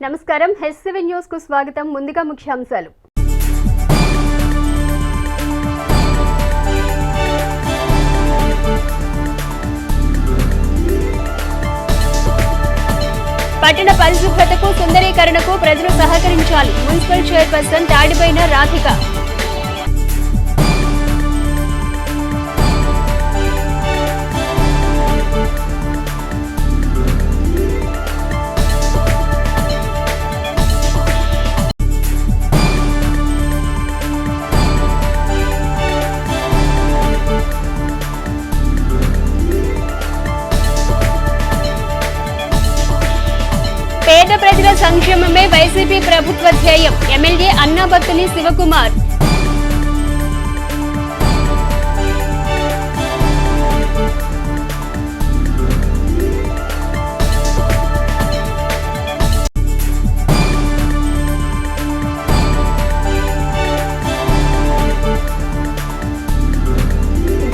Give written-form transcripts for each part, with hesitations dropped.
నమస్కారం హెస్7 న్యూస్ కు స్వాగతం. ముందుగా ముఖ్యాంశాలు. పట్టణ పరిశుభ్రతకు సుందరీకరణకు ప్రజలు సహకరించాలి. Municipal chairperson Tadiboyina Radhika. పేద ప్రజల సంక్షేమమే వైసీపీ ప్రభుత్వ ధ్యేయం. ఎమ్మెల్యే అన్నాబత్తుని శివకుమార్.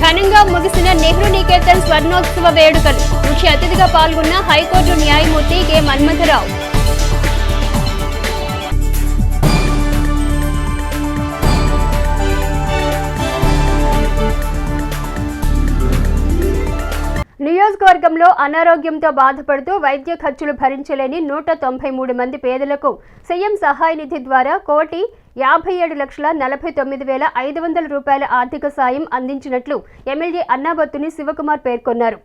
ఘనంగా ముగిసిన నెహ్రూ నికేతన్ స్వర్ణోత్సవ వేడుకలు. ముఖ్య అతిథిగా పాల్గొన్న హైకోర్టు న్యాయమూర్తి కె మన్మథరావు. నియోజకవర్గంలో అనారోగ్యంతో బాధపడుతూ వైద్య ఖర్చులు భరించలేని 193 మంది పేదలకు సీఎం సహాయ నిధి ద్వారా 1,57,49,500 రూపాయల ఆర్థిక సాయం అందించినట్లు ఎమ్మెల్యే అన్నాబత్తుని శివకుమార్ పేర్కొన్నారు.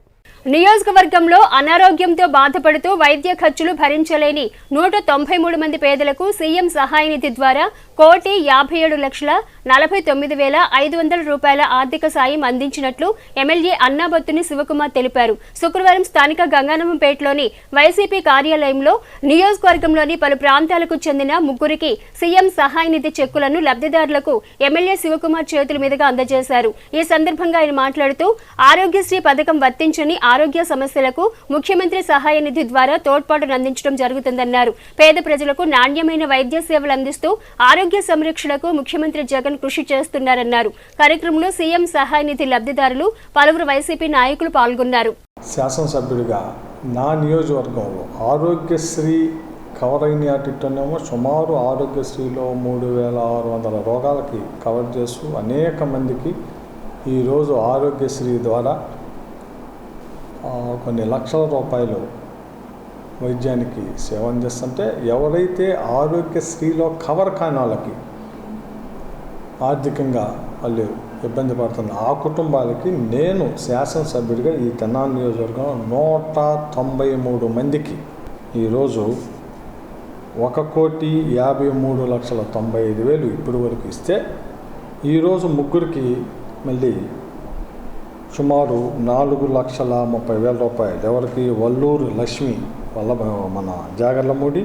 నియోజకవర్గంలో అనారోగ్యంతో బాధపడుతూ వైద్య ఖర్చులు భరించలేని 193 మంది పేదలకు సీఎం సహాయ నిధి ద్వారా 1,57,49,500 రూపాయల ఆర్థిక సాయం అందించినట్లు ఎమ్మెల్యే అన్నాబత్తుని శివకుమార్ తెలిపారు. శుక్రవారం స్థానిక గంగానమ్మంపేటలోని వైసీపీ కార్యాలయంలో నియోజకవర్గంలోని పలు ప్రాంతాలకు చెందిన 3 సీఎం సహాయ నిధి చెక్కులను లబ్ధిదారులకు ఎమ్మెల్యే శివకుమార్ చేతుల మీదుగా అందజేశారు. ఈ సందర్భంగా ఆయన మాట్లాడుతూ ఆరోగ్యశ్రీ పథకం వర్తించని ఆరోగ్య సమస్యలకు ముఖ్యమంత్రి సహాయ నిధి ద్వారా తోడ్పాటును అందించడం జరుగుతుందన్నారు. పేద ప్రజలకు నాణ్యమైన వైద్య సేవలు అందిస్తూ ఆరోగ్య సంరక్షణకు ముఖ్యమంత్రి జగన్ కృషి చేస్తున్నారన్నారు. కార్యక్రమంలో సీఎం సహాయ నిధి లబ్ధిదారులు పలువురు వైసీపీ నాయకులు పాల్గొన్నారు. శాసనసభ్యుడిగా నా నియోజకవర్గంలో ఆరోగ్యశ్రీ కవర్ అయినట్టునేమో సుమారు ఆరోగ్యశ్రీలో 3,600 రోగాలకి కవర్ చేస్తూ అనేక మందికి ఈరోజు ఆరోగ్యశ్రీ ద్వారా కొన్ని లక్షల రూపాయలు వైద్యానికి సేవ అందిస్తుంటే ఎవరైతే ఆరోగ్యశ్రీలో కవర్ కాని వాళ్ళకి ఆర్థికంగా వాళ్ళు ఇబ్బంది పడుతున్న ఆ కుటుంబాలకి నేను శాసనసభ్యుడిగా ఈ తెనాలి నియోజకవర్గం 193 మందికి ఈరోజు 1,53,95,000 ఇప్పటి వరకు ఇస్తే ఈరోజు 3 మళ్ళీ సుమారు 4,30,000 రూపాయలు ఎవరికి వల్లూరు లక్ష్మి మన జాగర్లమూడి,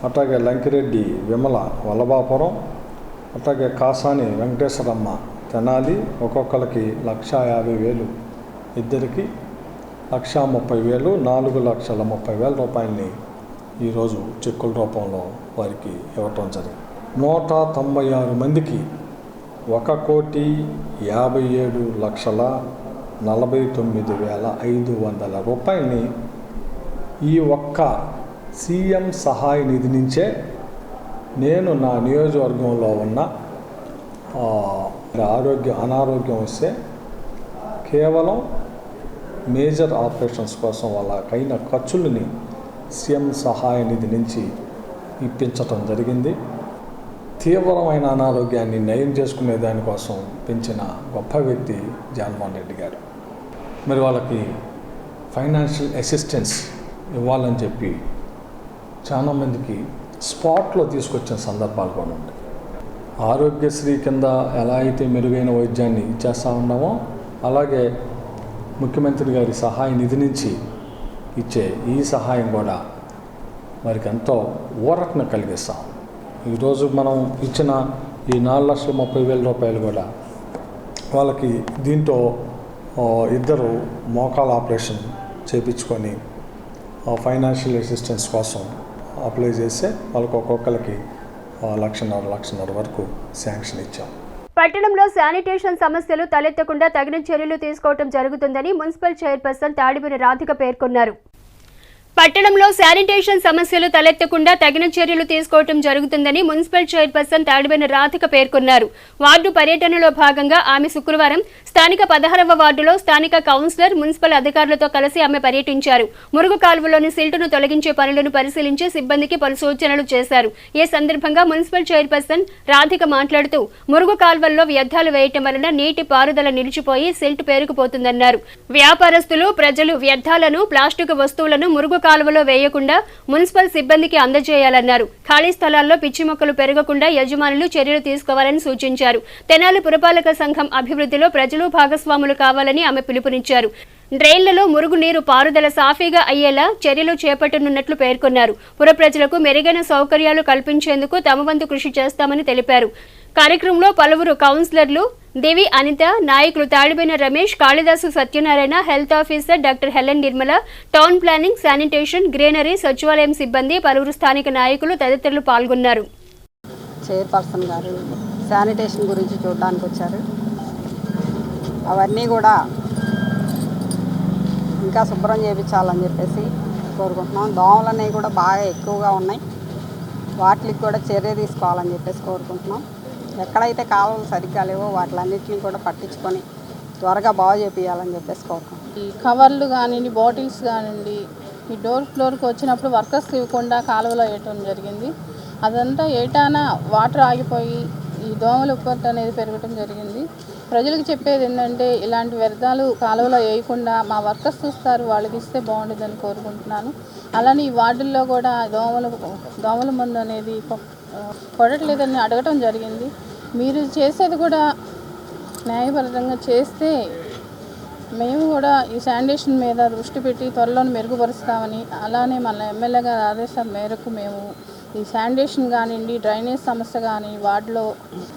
అట్లాగే లంకిరెడ్డి విమల వల్లభాపురం, అట్లాగే కాసాని వెంకటేశ్వరమ్మ తెనాలి ఒక్కొక్కరికి 1,50,000 ఇద్దరికి 1,30,000 4,30,000 రూపాయలని ఈరోజు చెక్కుల రూపంలో వారికి ఇవ్వటం జరిగింది. 196 మందికి 1,57,49,500 రూపాయలని ఈ ఒక్క సీఎం సహాయ నిధి నుంచే నేను నా నియోజకవర్గంలో ఉన్న అనారోగ్యం వస్తే కేవలం మేజర్ ఆపరేషన్స్ కోసం వాళ్ళకైన ఖర్చులని సీఎం సహాయ నిధి నుంచి ఇప్పించటం జరిగింది. తీవ్రమైన అనారోగ్యాన్ని నయం చేసుకునే దానికోసం పెంచిన గొప్ప వ్యక్తి జగన్మోహన్ రెడ్డి గారు. మరి వాళ్ళకి ఫైనాన్షియల్ అసిస్టెన్స్ ఇవ్వాలని చెప్పి చాలామందికి స్పాట్లో తీసుకొచ్చిన సందర్భాలు కూడా ఉంటాయి. ఆరోగ్యశ్రీ కింద ఎలా అయితే మెరుగైన వైద్యాన్ని ఇచ్చేస్తూ ఉన్నామో అలాగే ముఖ్యమంత్రి గారి సహాయ నిధి నుంచి ఇచ్చే ఈ సహాయం కూడా వారికి ఎంతో ఊరటను కలిగిస్తాం. ఈరోజు మనం ఇచ్చిన ఈ 4,30,000 రూపాయలు కూడా వాళ్ళకి దీంతో 2 మోకాల ఆపరేషన్ చేయించుకొని ఫైనాన్షియల్ అసిస్టెన్స్ కోసం అప్లై చేస్తే వాళ్ళకి ఒక్కొక్కరికి 1,00,000 వరకు శాంక్షన్ ఇచ్చాం. పట్టణంలో శానిటేషన్ సమస్యలు తలెత్తకుండా తగిన చర్యలు తీసుకోవడం జరుగుతుందని మున్సిపల్ చైర్పర్సన్ తాడిబోయిన రాధిక పేర్కొన్నారు. పట్టణంలో శానిటేషన్ సమస్యలు తలెత్తకుండా తగిన చర్యలు తీసుకోవడం జరుగుతుందని మున్సిపల్ చైర్పర్సన్ తాడిబెన రాధిక పేర్కొన్నారు. వార్డు పర్యటనలో భాగంగా ఆమె శుక్రవారం స్థానిక 16వ వార్డులో స్థానిక కౌన్సిలర్, మున్సిపల్ అధికారులతో కలిసి ఆమె పర్యటించారు. మురుగు కాలువలోని సిల్టును తొలగించే పనులను పరిశీలించి సిబ్బందికి పలు సూచనలు చేశారు. ఈ సందర్భంగా మున్సిపల్ చైర్పర్సన్ రాధిక మాట్లాడుతూ మురుగు కాలువల్లో వ్యర్థాలు వేయటం వలన నీటి పారుదల నిలిచిపోయి సిల్ట్ పేరుకుపోతుందన్నారు. వ్యాపారస్తులు, ప్రజలు వ్యర్థాలను, ప్లాస్టిక్ వస్తువులను మురుగు కాలువలో వేయకుండా మున్సిపల్ సిబ్బందికి అందజేయాలన్నారు. ఖాళీ స్థలాల్లో పిచ్చి మొక్కలు పెరగకుండా యజమానులు చర్యలు తీసుకోవాలని సూచించారు. తెనాలి పురపాలక సంఘం అభివృద్ధిలో ప్రజలు భాగస్వాములు కావాలని ఆమె పిలుపునిచ్చారు. డ్రైన్లలో మురుగు నీరు పారుదల సాఫీగా అయ్యేలా చర్యలు చేపట్టనున్నట్లు పేర్కొన్నారు. పుర ప్రజలకు మెరుగైన సౌకర్యాలు కల్పించేందుకు తమ వంతు కృషి చేస్తామని తెలిపారు. కార్యక్రమంలో పలువురు కౌన్సిలర్లు దేవి అనిత, నాయకులు Tadibena Ramesh, Kalidasu Satyanarayana, health officer doctor Helen Nirmala, town planning, sanitation, greenery, సచివాలయం సిబ్బంది, పలువురు స్థానిక నాయకులు తదితరులు పాల్గొన్నారు. చైర్పర్సన్ గారు శానిటేషన్ గురించి చూడడానికి వచ్చారు. అవన్నీ కూడా ఇంకా శుభ్రం చేయించాలని చెప్పేసి కోరుకుంటున్నాం. దోమలు అనేవి కూడా బాగా ఎక్కువగా ఉన్నాయి. వాటికి కూడా చర్య తీసుకోవాలని చెప్పేసి కోరుకుంటున్నాం. ఎక్కడైతే కాలువలు సరిగ్గా లేవో వాటిలన్నింటినీ కూడా పట్టించుకొని త్వరగా బాగు చేపియాలని చెప్పేసి కోరుకుంటున్నాం. ఈ కవర్లు కానివ్వండి, బాటిల్స్ కానివ్వండి, ఈ డోర్ ఫ్లోర్కి వచ్చినప్పుడు వర్కర్స్ ఇవ్వకుండా కాలువలో వేయటం జరిగింది. అదంతా ఏటానా వాటర్ ఆగిపోయి ఈ దోమల ఉత్పత్తి అనేది పెరగటం జరిగింది. ప్రజలకు చెప్పేది ఏంటంటే ఇలాంటి వ్యర్థాలు కాలువలో వేయకుండా మా వర్కర్స్ చూస్తారు, వాళ్ళకి ఇస్తే బాగుంటుందని కోరుకుంటున్నాను. అలానే ఈ వార్డుల్లో కూడా దోమల మందు అనేది కొట్టట్లేదని అడగటం జరిగింది. మీరు చేసేది కూడా న్యాయపరంగా చేస్తే మేము కూడా ఈ శానిటేషన్ మీద దృష్టి పెట్టి త్వరలో మెరుగుపరుస్తామని, అలానే మన ఎమ్మెల్యే గారి ఆదేశాల మేరకు మేము ఈ శానిటేషన్ కానివ్వండి, డ్రైనేజ్ సమస్య కానీ వార్డులో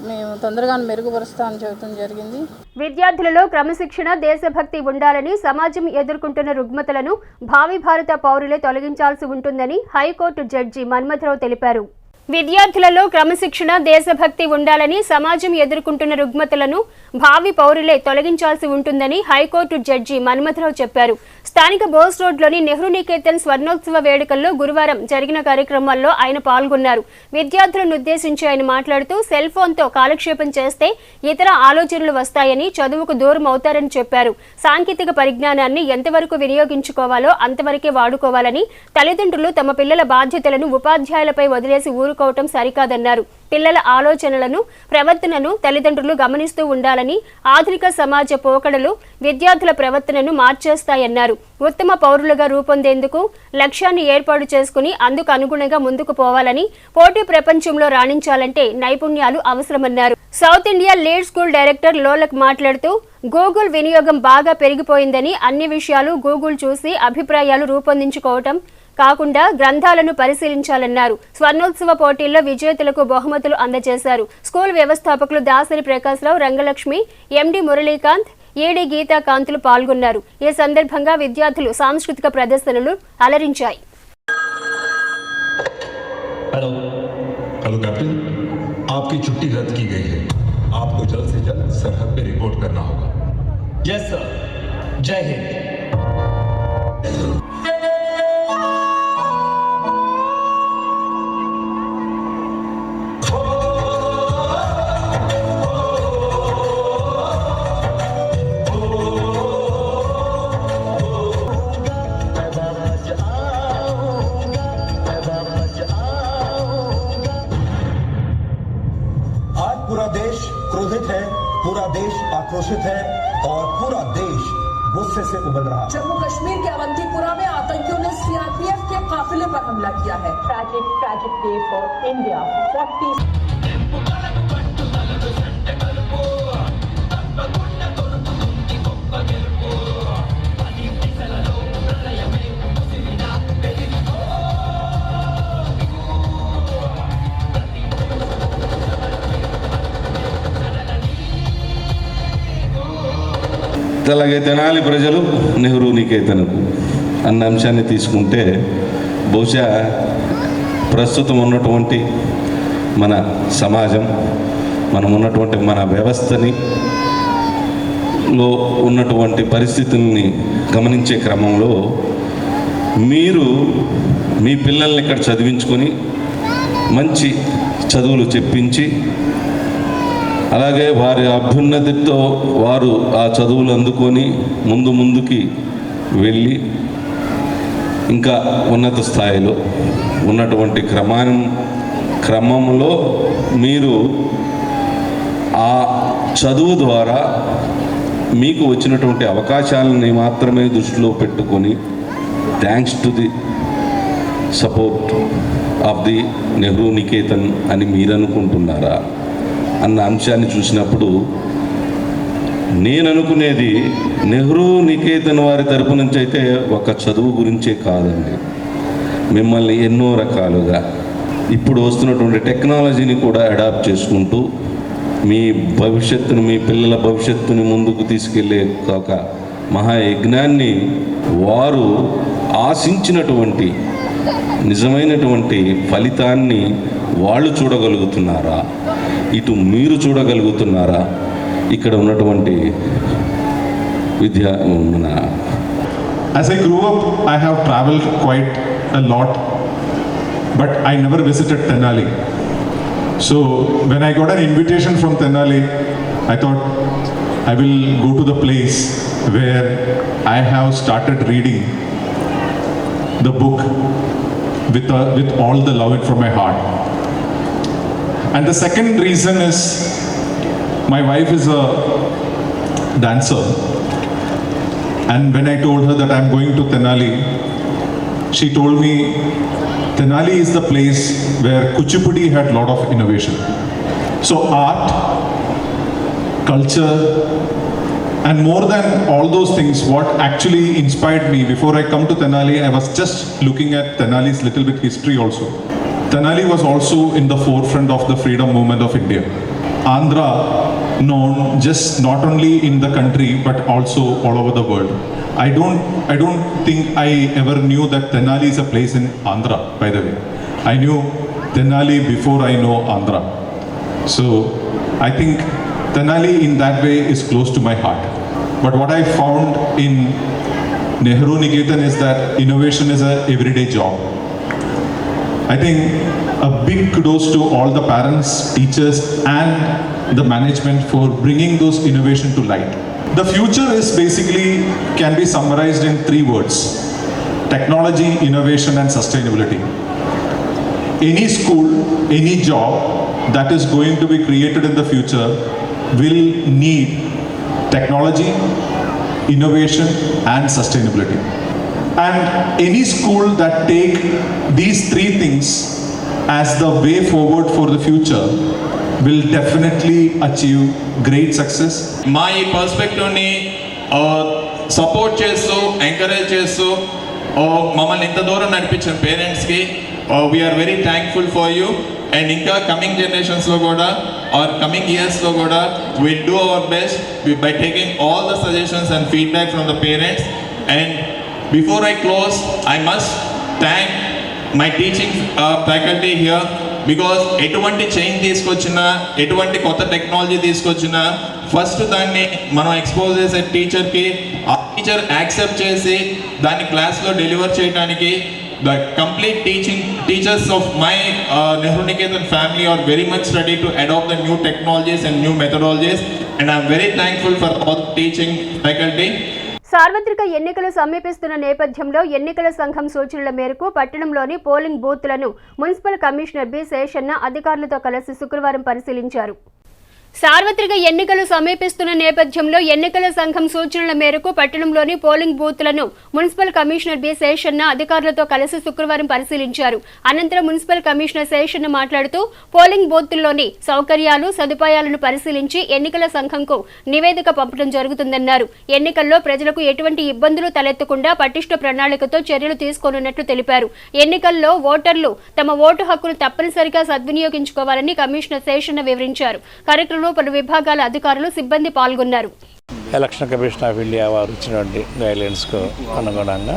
మేము తొందరగా మెరుగుపరుస్తామని చెబుతూ జరిగింది. విద్యార్థులలో క్రమశిక్షణ, దేశభక్తి ఉండాలని, సమాజం ఎదుర్కొంటున్న రుగ్మతలను భావి భారత పౌరులే తొలగించాల్సి ఉంటుందని హైకోర్టు జడ్జి మన్మథరావు తెలిపారు. విద్యార్థులలో క్రమశిక్షణ, దేశభక్తి ఉండాలని, సమాజం ఎదుర్కొంటున్న రుగ్మతలను భావి పౌరులే తొలగించాల్సి ఉంటుందని హైకోర్టు జడ్జి మన్మథరావు చెప్పారు. స్థానిక బోస్ రోడ్లోని నెహ్రూ నికేతన్ స్వర్ణోత్సవ వేడుకల్లో గురువారం జరిగిన కార్యక్రమాల్లో ఆయన పాల్గొన్నారు. విద్యార్థులను ఉద్దేశించి ఆయన మాట్లాడుతూ సెల్ ఫోన్తో కాలక్షేపం చేస్తే ఇతర ఆలోచనలు వస్తాయని, చదువుకు దూరం అవుతారని చెప్పారు. సాంకేతిక పరిజ్ఞానాన్ని ఎంతవరకు వినియోగించుకోవాలో అంతవరకే వాడుకోవాలని, తల్లిదండ్రులు తమ పిల్లల బాధ్యతలను ఉపాధ్యాయులపై వదిలేసి ఊరుకోవటం సరికాదన్నారు. పిల్లల ఆలోచనలను, ప్రవర్తనను తల్లిదండ్రులు గమనిస్తూ ఉండాలని, ఆధునిక సమాజ పోకడలు విద్యార్థుల ప్రవర్తనను మార్చేస్తాయన్నారు. ఉత్తమ పౌరులుగా రూపొందేందుకు లక్ష్యాన్ని ఏర్పాటు చేసుకుని అందుకు అనుగుణంగా ముందుకు పోవాలని, పోటీ ప్రపంచంలో రాణించాలంటే నైపుణ్యాలు అవసరమన్నారు. South India lead school director Lolak మాట్లాడుతూ గూగుల్ వినియోగం బాగా పెరిగిపోయిందని, అన్ని విషయాలు గూగుల్ చూసి అభిప్రాయాలు రూపొందించుకోవటం కాకుండా గ్రంథాలను పరిశీలించాలన్నారు. స్వర్ణోత్సవ పోటీల్లో విజేతలకు బహుమతులు అందజేశారు. స్కూల్ వ్యవస్థాపకులు దాసరి ప్రకాశ్రావు, రంగలక్ష్మి, ఎండి మురళీకాంత్, ఏడి గీతాకాంతులు పాల్గొన్నారు. ఈ సందర్భంగా విద్యార్థులు సాంస్కృతిక ప్రదర్శనలు అలరించాయి. हेलो कैप्टन, आपकी छुट्टी रद्द की गई है. आपको जल्द से जल्द सरहद पे रिपोर्ट करना होगा. Yes sir. जय हिंद. पूरा देश क्रोधित है, पूरा देश आक्रोशित है और पूरा देश गुस्से से उबल रहा है. जम्मू कश्मीर के अवंतीपुरा में आतंकियों ने सीआरपीएफ के काफिले पर हमला किया है. Tragic day for India. 40 అలాగే తెనాలి ప్రజలు నెహ్రూ నికేతన్కు అన్న అంశాన్ని తీసుకుంటే బహుశా ప్రస్తుతం ఉన్నటువంటి మన సమాజం, మనం ఉన్నటువంటి మన వ్యవస్థని లో ఉన్నటువంటి పరిస్థితుల్ని గమనించే క్రమంలో మీరు మీ పిల్లల్ని ఇక్కడ చదివించుకొని మంచి చదువులు చెప్పించి, అలాగే వారి అభ్యున్నతితో వారు ఆ చదువులు అందుకొని ముందుకి వెళ్ళి ఇంకా ఉన్నత స్థాయిలో ఉన్నటువంటి క్రమంలో మీరు ఆ చదువు ద్వారా మీకు వచ్చినటువంటి అవకాశాలని మాత్రమే దృష్టిలో పెట్టుకొని thanks to the support of the Nehru Niketan అని మీరు అనుకుంటున్నారా అన్న అంశాన్ని చూసినప్పుడు నేను అనుకునేది నెహ్రూ నికేతన్ వారి తరపు నుంచి అయితే ఒక చదువు గురించే కాదండి, మిమ్మల్ని ఎన్నో రకాలుగా ఇప్పుడు వస్తున్నటువంటి టెక్నాలజీని కూడా అడాప్ట్ చేసుకుంటూ మీ భవిష్యత్తును, మీ పిల్లల భవిష్యత్తుని ముందుకు తీసుకెళ్లే ఒక మహాయజ్ఞాన్ని వారు ఆశించినటువంటి నిజమైనటువంటి ఫలితాన్ని వాళ్ళు చూడగలుగుతున్నారా, ఇటు మీరు చూడగలుగుతున్నారా? ఇక్కడ ఉన్నటువంటి మన As I grew up, I have traveled quite a lot, but I never visited Tenali. So when I got an invitation from Tenali, I thought I will go to the place where I have started reading the book with all the love from my heart. And the second reason is my wife is a dancer, and when I told her that I'm going to Tenali, she told me Tenali is the place where Kuchipudi had a lot of innovation. So art, culture, and more than all those things, what actually inspired me before I come to Tenali, I was just looking at Tenali's little bit history also. Tenali was also in the forefront of the freedom movement of India. Andhra known just not only in the country but also all over the world. I don't think I ever knew that Tenali is a place in Andhra, by the way. I knew Tenali before I know Andhra. So I think Tenali in that way is close to my heart. But what I found in Nehru Niketan is that innovation is an everyday job. I think a big kudos to all the parents, teachers and the management for bringing those innovation to light. The future is basically can be summarized in 3 words: technology, innovation and sustainability. Any school, any job that is going to be created in the future will need technology, innovation and sustainability. And any school that take these 3 things as the way forward for the future will definitely achieve great success. మా ఈ పర్స్పెక్టివ్ని support చేస్తూ encourage చేస్తూ మమ్మల్ని ఇంత దూరం నడిపించిన పేరెంట్స్కి we are very thankful for you. And ఇంకా కమింగ్ జనరేషన్స్లో కూడా ఆర్ కమింగ్ ఇయర్స్లో కూడా will do our best by taking all the suggestions and feedback from the parents. And before I close, I must thank my teaching faculty here, because ఎటువంటి change తీసుకొచ్చినా, ఎటువంటి కొత్త technology తీసుకొచ్చినా first దాన్ని మనం expose చేసే టీచర్కి, ఆ టీచర్ యాక్సెప్ట్ చేసి దాన్ని క్లాస్లో డెలివర్ చేయడానికి the complete teachers of my Nehru Niketan family are very much ready to adopt the new technologies and new methodologies, and I am very thankful for all teaching faculty. సార్వత్రిక ఎన్నికలు సమీపిస్తున్న నేపథ్యంలో ఎన్నికల సంఘం సూచనల మేరకు పట్టణంలోని పోలింగ్ బూత్లను మున్సిపల్ కమిషనర్ బి శేషన్న అధికారులతో కలిసి శుక్రవారం పరిశీలించారు. సార్వత్రిక ఎన్నికలు సమీపిస్తున్న నేపథ్యంలో ఎన్నికల సంఘం సూచనల మేరకు పట్టణంలోని పోలింగ్ బూత్లను మున్సిపల్ కమిషనర్ బి శేషన్న అధికారులతో కలిసి శుక్రవారం పరిశీలించారు. అనంతరం మున్సిపల్ కమిషనర్ శేషన్న మాట్లాడుతూ పోలింగ్ బూత్ల్లోని సౌకర్యాలు, సదుపాయాలను పరిశీలించి ఎన్నికల సంఘంకు నివేదిక పంపడం జరుగుతుందన్నారు. ఎన్నికల్లో ప్రజలకు ఎటువంటి ఇబ్బందులు తలెత్తకుండా పటిష్ట ప్రణాళికతో చర్యలు తీసుకోనున్నట్లు తెలిపారు. ఎన్నికల్లో ఓటర్లు తమ ఓటు హక్కును తప్పనిసరిగా సద్వినియోగించుకోవాలని కమిషనర్ శేషన్న వివరించారు. కార్యక్రమంలో పలు విభాగాల అధికారులు, సిబ్బంది పాల్గొన్నారు. ఎలక్షన్ కమిషన్ ఆఫ్ ఇండియా వారు ఇచ్చినటువంటి గైడ్లైన్స్కు అనుగుణంగా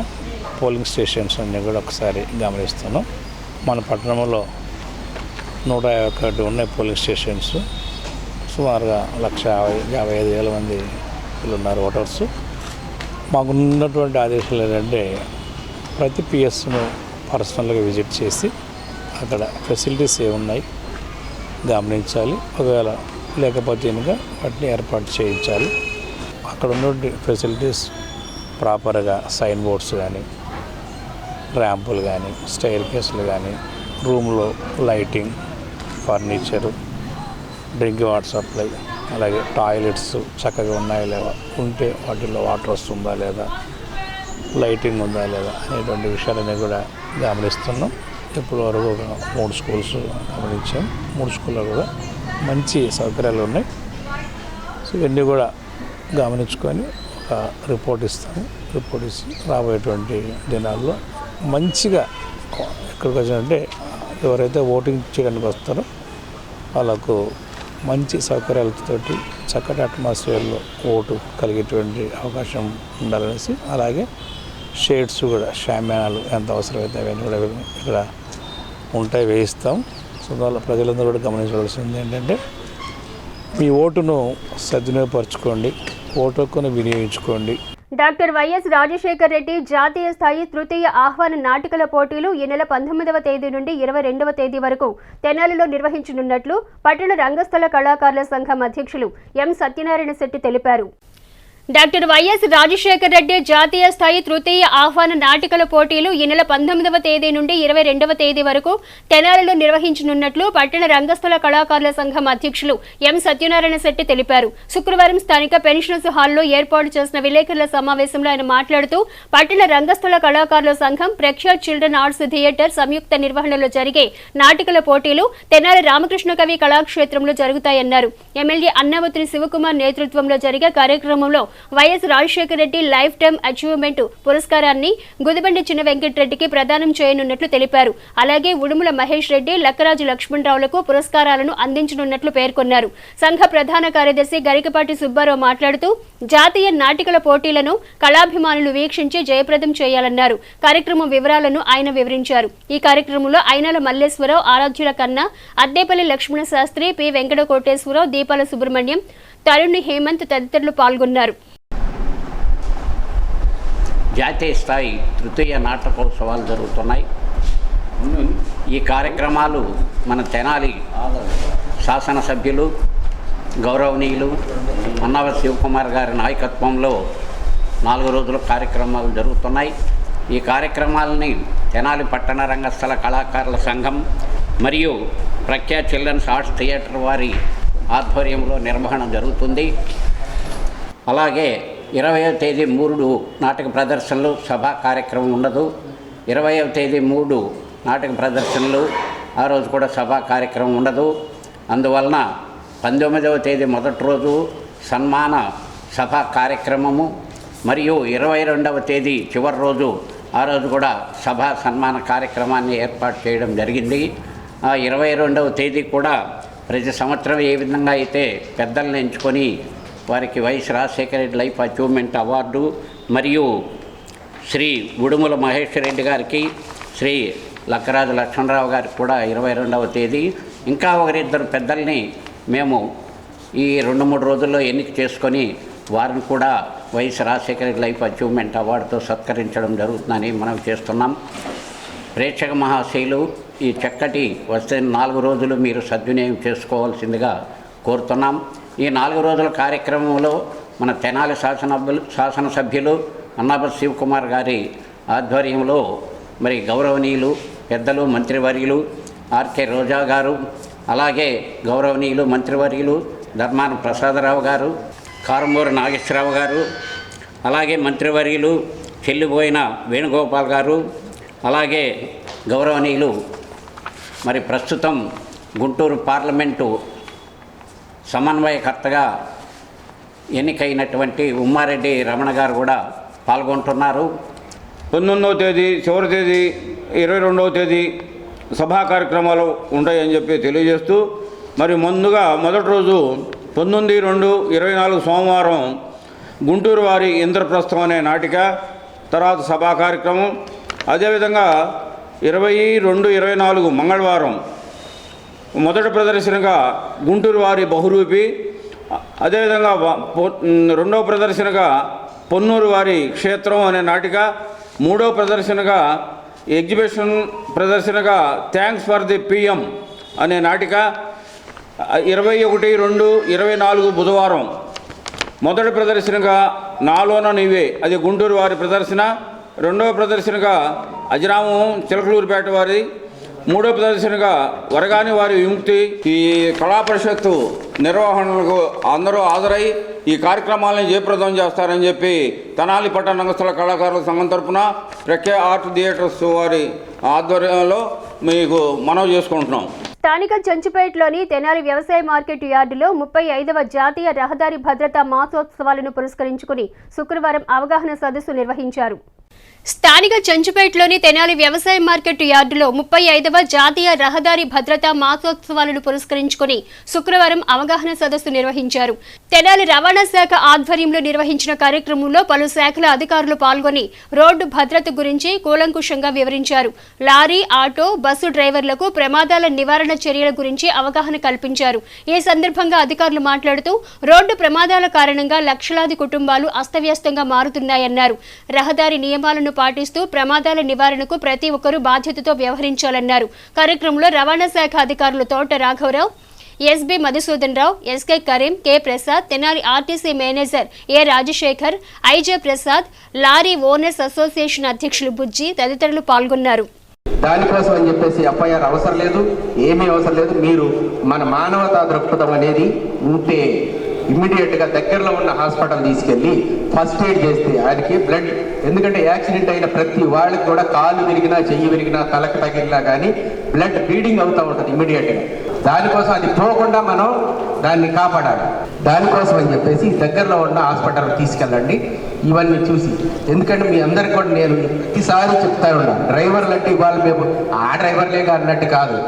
పోలింగ్ స్టేషన్స్ అన్నీ కూడా ఒకసారి గమనిస్తున్నాం. మన పట్టణంలో 151 ఉన్నాయి పోలింగ్ స్టేషన్స్. సుమారుగా 1,55,000 మంది ఉన్నారు ఓటర్స్. మాకున్నటువంటి ఆదేశాలు ఏంటంటే ప్రతి పిఎస్ను పర్సనల్గా విజిట్ చేసి అక్కడ ఫెసిలిటీస్ ఏమున్నాయి గమనించాలి. ఒకవేళ లేకపోతే కనుక వాటిని ఏర్పాటు చేయించాలి. అక్కడ ఉన్న ఫెసిలిటీస్ ప్రాపర్గా సైన్ బోర్డ్స్ కానీ, ర్యాంపులు కానీ, స్టైర్ కేసులు కానీ, రూమ్లో lighting, furniture, drinking water supply, అలాగే టాయిలెట్స్ చక్కగా ఉన్నాయా లేదా, ఉంటే వాటిల్లో వాటర్ వస్తుందా లేదా, లైటింగ్ ఉందా లేదా అనేటువంటి విషయాలన్నీ కూడా గమనిస్తున్నాం. ఇప్పటి వరకు ఒక 3 స్కూల్స్ గమనించాం. 3 స్కూల్లో కూడా మంచి సౌకర్యాలు ఉన్నాయి. సో ఇవన్నీ కూడా గమనించుకొని ఒక రిపోర్ట్ ఇస్తాము. రిపోర్ట్ ఇచ్చి రాబోయేటువంటి దినాల్లో మంచిగా ఎక్కడికి వచ్చినంటే ఎవరైతే ఓటింగ్ చేయడానికి వస్తారో వాళ్ళకు మంచి సౌకర్యాలతోటి చక్కటి అట్మాస్ఫియర్లో ఓటు కలిగేటువంటి అవకాశం ఉండాలనేసి, అలాగే షేడ్స్ కూడా, షామ్యానాలు ఎంత అవసరమైతే అవన్నీ కూడా ఇక్కడ ఉంటాయి, వేయిస్తాం. సో దానిలో ప్రజలందరూ కూడా గమనించవలసింది ఏంటంటే మీ ఓటును సద్వినియోగపరచుకోండి, ఓటు హక్కును వినియోగించుకోండి. డాక్టర్ వైఎస్ రాజశేఖర్ రెడ్డి జాతీయ స్థాయి తృతీయ ఆహ్వాన నాటికల పోటీలు ఈ నెల 19వ తేదీ నుండి 22వ తేదీ వరకు తెనాలిలో నిర్వహించనున్నట్లు పట్టణ రంగస్థల కళాకారుల సంఘం అధ్యక్షులు ఎం సత్యనారాయణ శెట్టి తెలిపారు. డాక్టర్ వైఎస్ రాజశేఖర్ రెడ్డి జాతీయ స్థాయి తృతీయ ఆహ్వాన నాటికల పోటీలు ఈ నెల 19వ తేదీ నుండి 22వ తేదీ వరకు తెనాలిలో నిర్వహించనున్నట్లు పట్టణ రంగస్థల కళాకారుల సంఘం అధ్యక్షులు ఎం సత్యనారాయణ శెట్టి తెలిపారు. శుక్రవారం స్థానిక పెన్షనర్స్ హాల్లో ఏర్పాటు చేసిన విలేకరుల సమావేశంలో ఆయన మాట్లాడుతూ పట్టణ రంగస్థల కళాకారుల సంఘం ప్రఖ్యాత్ చిల్డ్రన్ ఆర్ట్స్ థియేటర్ సంయుక్త నిర్వహణలో జరిగే నాటికల పోటీలు తెనాలి రామకృష్ణ కవి కళాక్షేత్రంలో జరుగుతాయన్నారు. ఎమ్మెల్యే అన్నాబత్తుని శివకుమార్ నేతృత్వంలో జరిగే కార్యక్రమంలో YS Rajasekhara Reddy life time achievement పురస్కారాన్ని గుదిబండి చిన్న వెంకటరెడ్డికి ప్రదానం చేయనున్నట్లు తెలిపారు. అలాగే ఉడుముల మహేష్ రెడ్డి, లక్కరాజు లక్ష్మణరావులకు పురస్కారాలను అందించనున్నట్లు పేర్కొన్నారు. సంఘ ప్రధాన కార్యదర్శి గరికపాటి సుబ్బారావు మాట్లాడుతూ జాతీయ నాటికల పోటీలను కళాభిమానులు వీక్షించి జయప్రదం చేయాలన్నారు. కార్యక్రమం వివరాలను ఆయన వివరించారు. ఈ కార్యక్రమంలో అయినాల మల్లేశ్వరరావు, ఆరాధ్యుల కన్నా, అద్దేపల్లి లక్ష్మణ శాస్త్రి, పి వెంకట కోటేశ్వరరావు, దీపాల సుబ్రహ్మణ్యం, తరుణి హేమంత్ తదితరులు పాల్గొన్నారు. జాతీయ స్థాయి తృతీయ నాటకోత్సవాలు జరుగుతున్నాయి. ఈ కార్యక్రమాలు మన తెనాలి శాసనసభ్యులు గౌరవనీయులు అన్నావ శివకుమార్ గారి నాయకత్వంలో 4 రోజుల కార్యక్రమాలు జరుగుతున్నాయి. ఈ కార్యక్రమాలని తెనాలి పట్టణ రంగస్థల కళాకారుల సంఘం మరియు ప్రఖ్యాత్ చిల్డ్రన్స్ ఆర్ట్స్ థియేటర్ వారి ఆధ్వర్యంలో నిర్వహణ జరుగుతుంది. అలాగే 20వ తేదీ 3 నాటక ప్రదర్శనలు, సభా కార్యక్రమం ఉండదు. 20వ తేదీ 3 నాటక ప్రదర్శనలు, ఆ రోజు కూడా సభా కార్యక్రమం ఉండదు. అందువలన 19వ తేదీ మొదటి రోజు సన్మాన సభా కార్యక్రమము మరియు 22వ తేదీ చివరి రోజు, ఆ రోజు కూడా సభా సన్మాన కార్యక్రమాన్ని ఏర్పాటు చేయడం జరిగింది. 22వ తేదీ కూడా ప్రతి సంవత్సరం ఏ విధంగా అయితే పెద్దలను ఎంచుకొని వారికి YS Rajasekhara Reddy life achievement award మరియు శ్రీ ఉడుముల మహేష్ రెడ్డి గారికి, శ్రీ లక్కరాజు లక్ష్మణరావు గారికి కూడా 22వ తేదీ, ఇంకా 1-2 పెద్దల్ని మేము ఈ 2-3 రోజుల్లో ఎన్నిక చేసుకొని వారిని కూడా YS Rajasekhara Reddy life achievement అవార్డుతో సత్కరించడం జరుగుతుందని మనం చేస్తున్నాం. ప్రేక్షక మహాశైలు ఈ చక్కటి వస్తే 4 రోజులు మీరు సద్వినియోగం చేసుకోవాల్సిందిగా కోరుతున్నాం. ఈ 4 రోజుల కార్యక్రమంలో మన తెనాలి శాసనసభ్యులు అన్నాబత్ శివకుమార్ గారి ఆధ్వర్యంలో మరి గౌరవనీయులు పెద్దలు మంత్రివర్యులు ఆర్కే రోజా గారు, అలాగే గౌరవనీయులు మంత్రివర్యులు ధర్మాన ప్రసాదరావు గారు, కారుమూరి నాగేశ్వరరావు గారు, అలాగే మంత్రివర్యులు చెల్లిపోయిన వేణుగోపాల్ గారు, అలాగే గౌరవనీయులు మరి ప్రస్తుతం గుంటూరు పార్లమెంటు సమన్వయకర్తగా ఎన్నికైనటువంటి ఉమ్మారెడ్డి రమణ గారు కూడా పాల్గొంటున్నారు. 19వ తేదీ చివరి తేదీ 22వ తేదీ సభా కార్యక్రమాలు ఉంటాయని చెప్పి తెలియజేస్తూ, మరి ముందుగా మొదటి రోజు 19/2/24 సోమవారం గుంటూరు వారి ఇంద్రప్రస్థం అనే నాటిక, తర్వాత సభా కార్యక్రమం, అదేవిధంగా 20/2/24 మంగళవారం మొదటి ప్రదర్శనగా గుంటూరు వారి బహురూపి, అదేవిధంగా రెండవ ప్రదర్శనగా పొన్నూరు వారి క్షేత్రం అనే నాటిక, మూడో ప్రదర్శనగా ఎగ్జిబిషన్ ప్రదర్శనగా థ్యాంక్స్ ఫర్ ది పిఎం అనే నాటిక 21/2/24 బుధవారం. మొదటి ప్రదర్శనగా నాలోన నీవే, అది గుంటూరు వారి ప్రదర్శన. రెండవ ప్రదర్శనగా అజరామం చిలకలూరుపేట వారి. మూడో ప్రదర్శనగా వరగాని వారి విముక్తి. ఈ కళా పరిషత్తు నిర్వహణకు అందరూ హాజరై ఈ కార్యక్రమాలను జయప్రదం చేస్తారని చెప్పి తెనాలి పట్టణ రంగస్థల కళాకారుల సంఘం తరఫున ప్రఖ్యా ఆర్ట్ థియేటర్స్ వారి ఆధ్వర్యంలో మీకు మనవి చేసుకుంటున్నాం. స్థానిక చెంచుపేటలోని తెనాలి వ్యవసాయ మార్కెట్ యార్డులో 35వ జాతీయ రహదారి భద్రతా మాసోత్సవాలను పురస్కరించుకుని శుక్రవారం అవగాహన సదస్సు నిర్వహించారు. స్థానిక చెంచుపేటలోని తెనాలి వ్యవసాయ మార్కెట్ యార్డులో 35వ జాతీయ రహదారి భద్రతా మాసోత్సవాలను పురస్కరించుకుని శుక్రవారం అవగాహన సదస్సు నిర్వహించారు. తెనాలి రవాణా శాఖ ఆధ్వర్యంలో నిర్వహించిన కార్యక్రమంలో పలు శాఖల అధికారులు పాల్గొని రోడ్డు భద్రత గురించి కూలంకుషంగా వివరించారు. లారీ, ఆటో, బస్సు డ్రైవర్లకు ప్రమాదాల నివారణ చర్యల గురించి అవగాహన కల్పించారు. ఈ సందర్భంగా అధికారులు మాట్లాడుతూ రోడ్డు ప్రమాదాల కారణంగా లక్షలాది కుటుంబాలు అస్తవ్యస్తంగా మారుతున్నాయన్నారు. రహదారి నియమాలను పాటిస్తూ ప్రమాదాల నివారణకు ప్రతి ఒక్కరూ బాధ్యతతో వ్యవహరించాలన్నారు. కార్యక్రమంలో రవాణా శాఖ అధికారులు తోట రాఘవరావు, SB Madhusudan Rao, SK Kareem, K Prasad, Tenali RTC manager A Rajasekhar, IJ Prasad, lorry owners association అధ్యక్షులు బుజ్జి తదితరులు పాల్గొన్నారు. దానికోసం అని చెప్పేసి ఎఫ్ఐఆర్ అవసరం లేదు, ఏమీ అవసరం లేదు. మీరు మన మానవతా దృక్పథం అనేది ఉంటే ఇమ్మీడియట్గా దగ్గరలో ఉన్న హాస్పిటల్ తీసుకెళ్ళి ఫస్ట్ ఎయిడ్ చేస్తే ఆయనకి బ్లడ్, ఎందుకంటే యాక్సిడెంట్ అయిన ప్రతి వాళ్ళకి కూడా కాలు విరిగినా, చెయ్యి విరిగినా, తలకు తగిలినా కానీ బ్లడ్ బ్లీడింగ్ అవుతూ ఉంటుంది ఇమ్మీడియట్గా. దానికోసం అది పోకుండా మనం దాన్ని కాపాడాలి. దానికోసం అని చెప్పేసి దగ్గరలో ఉన్న హాస్పిటల్ తీసుకెళ్ళండి ఇవన్నీ చూసి. ఎందుకంటే మీ అందరికి కూడా నేను ప్రతిసారి చెప్తా ఉన్నాను, డ్రైవర్లు అంటే ఇవాళ మేము ఆ డ్రైవర్లేగా అన్నట్టు కాదు.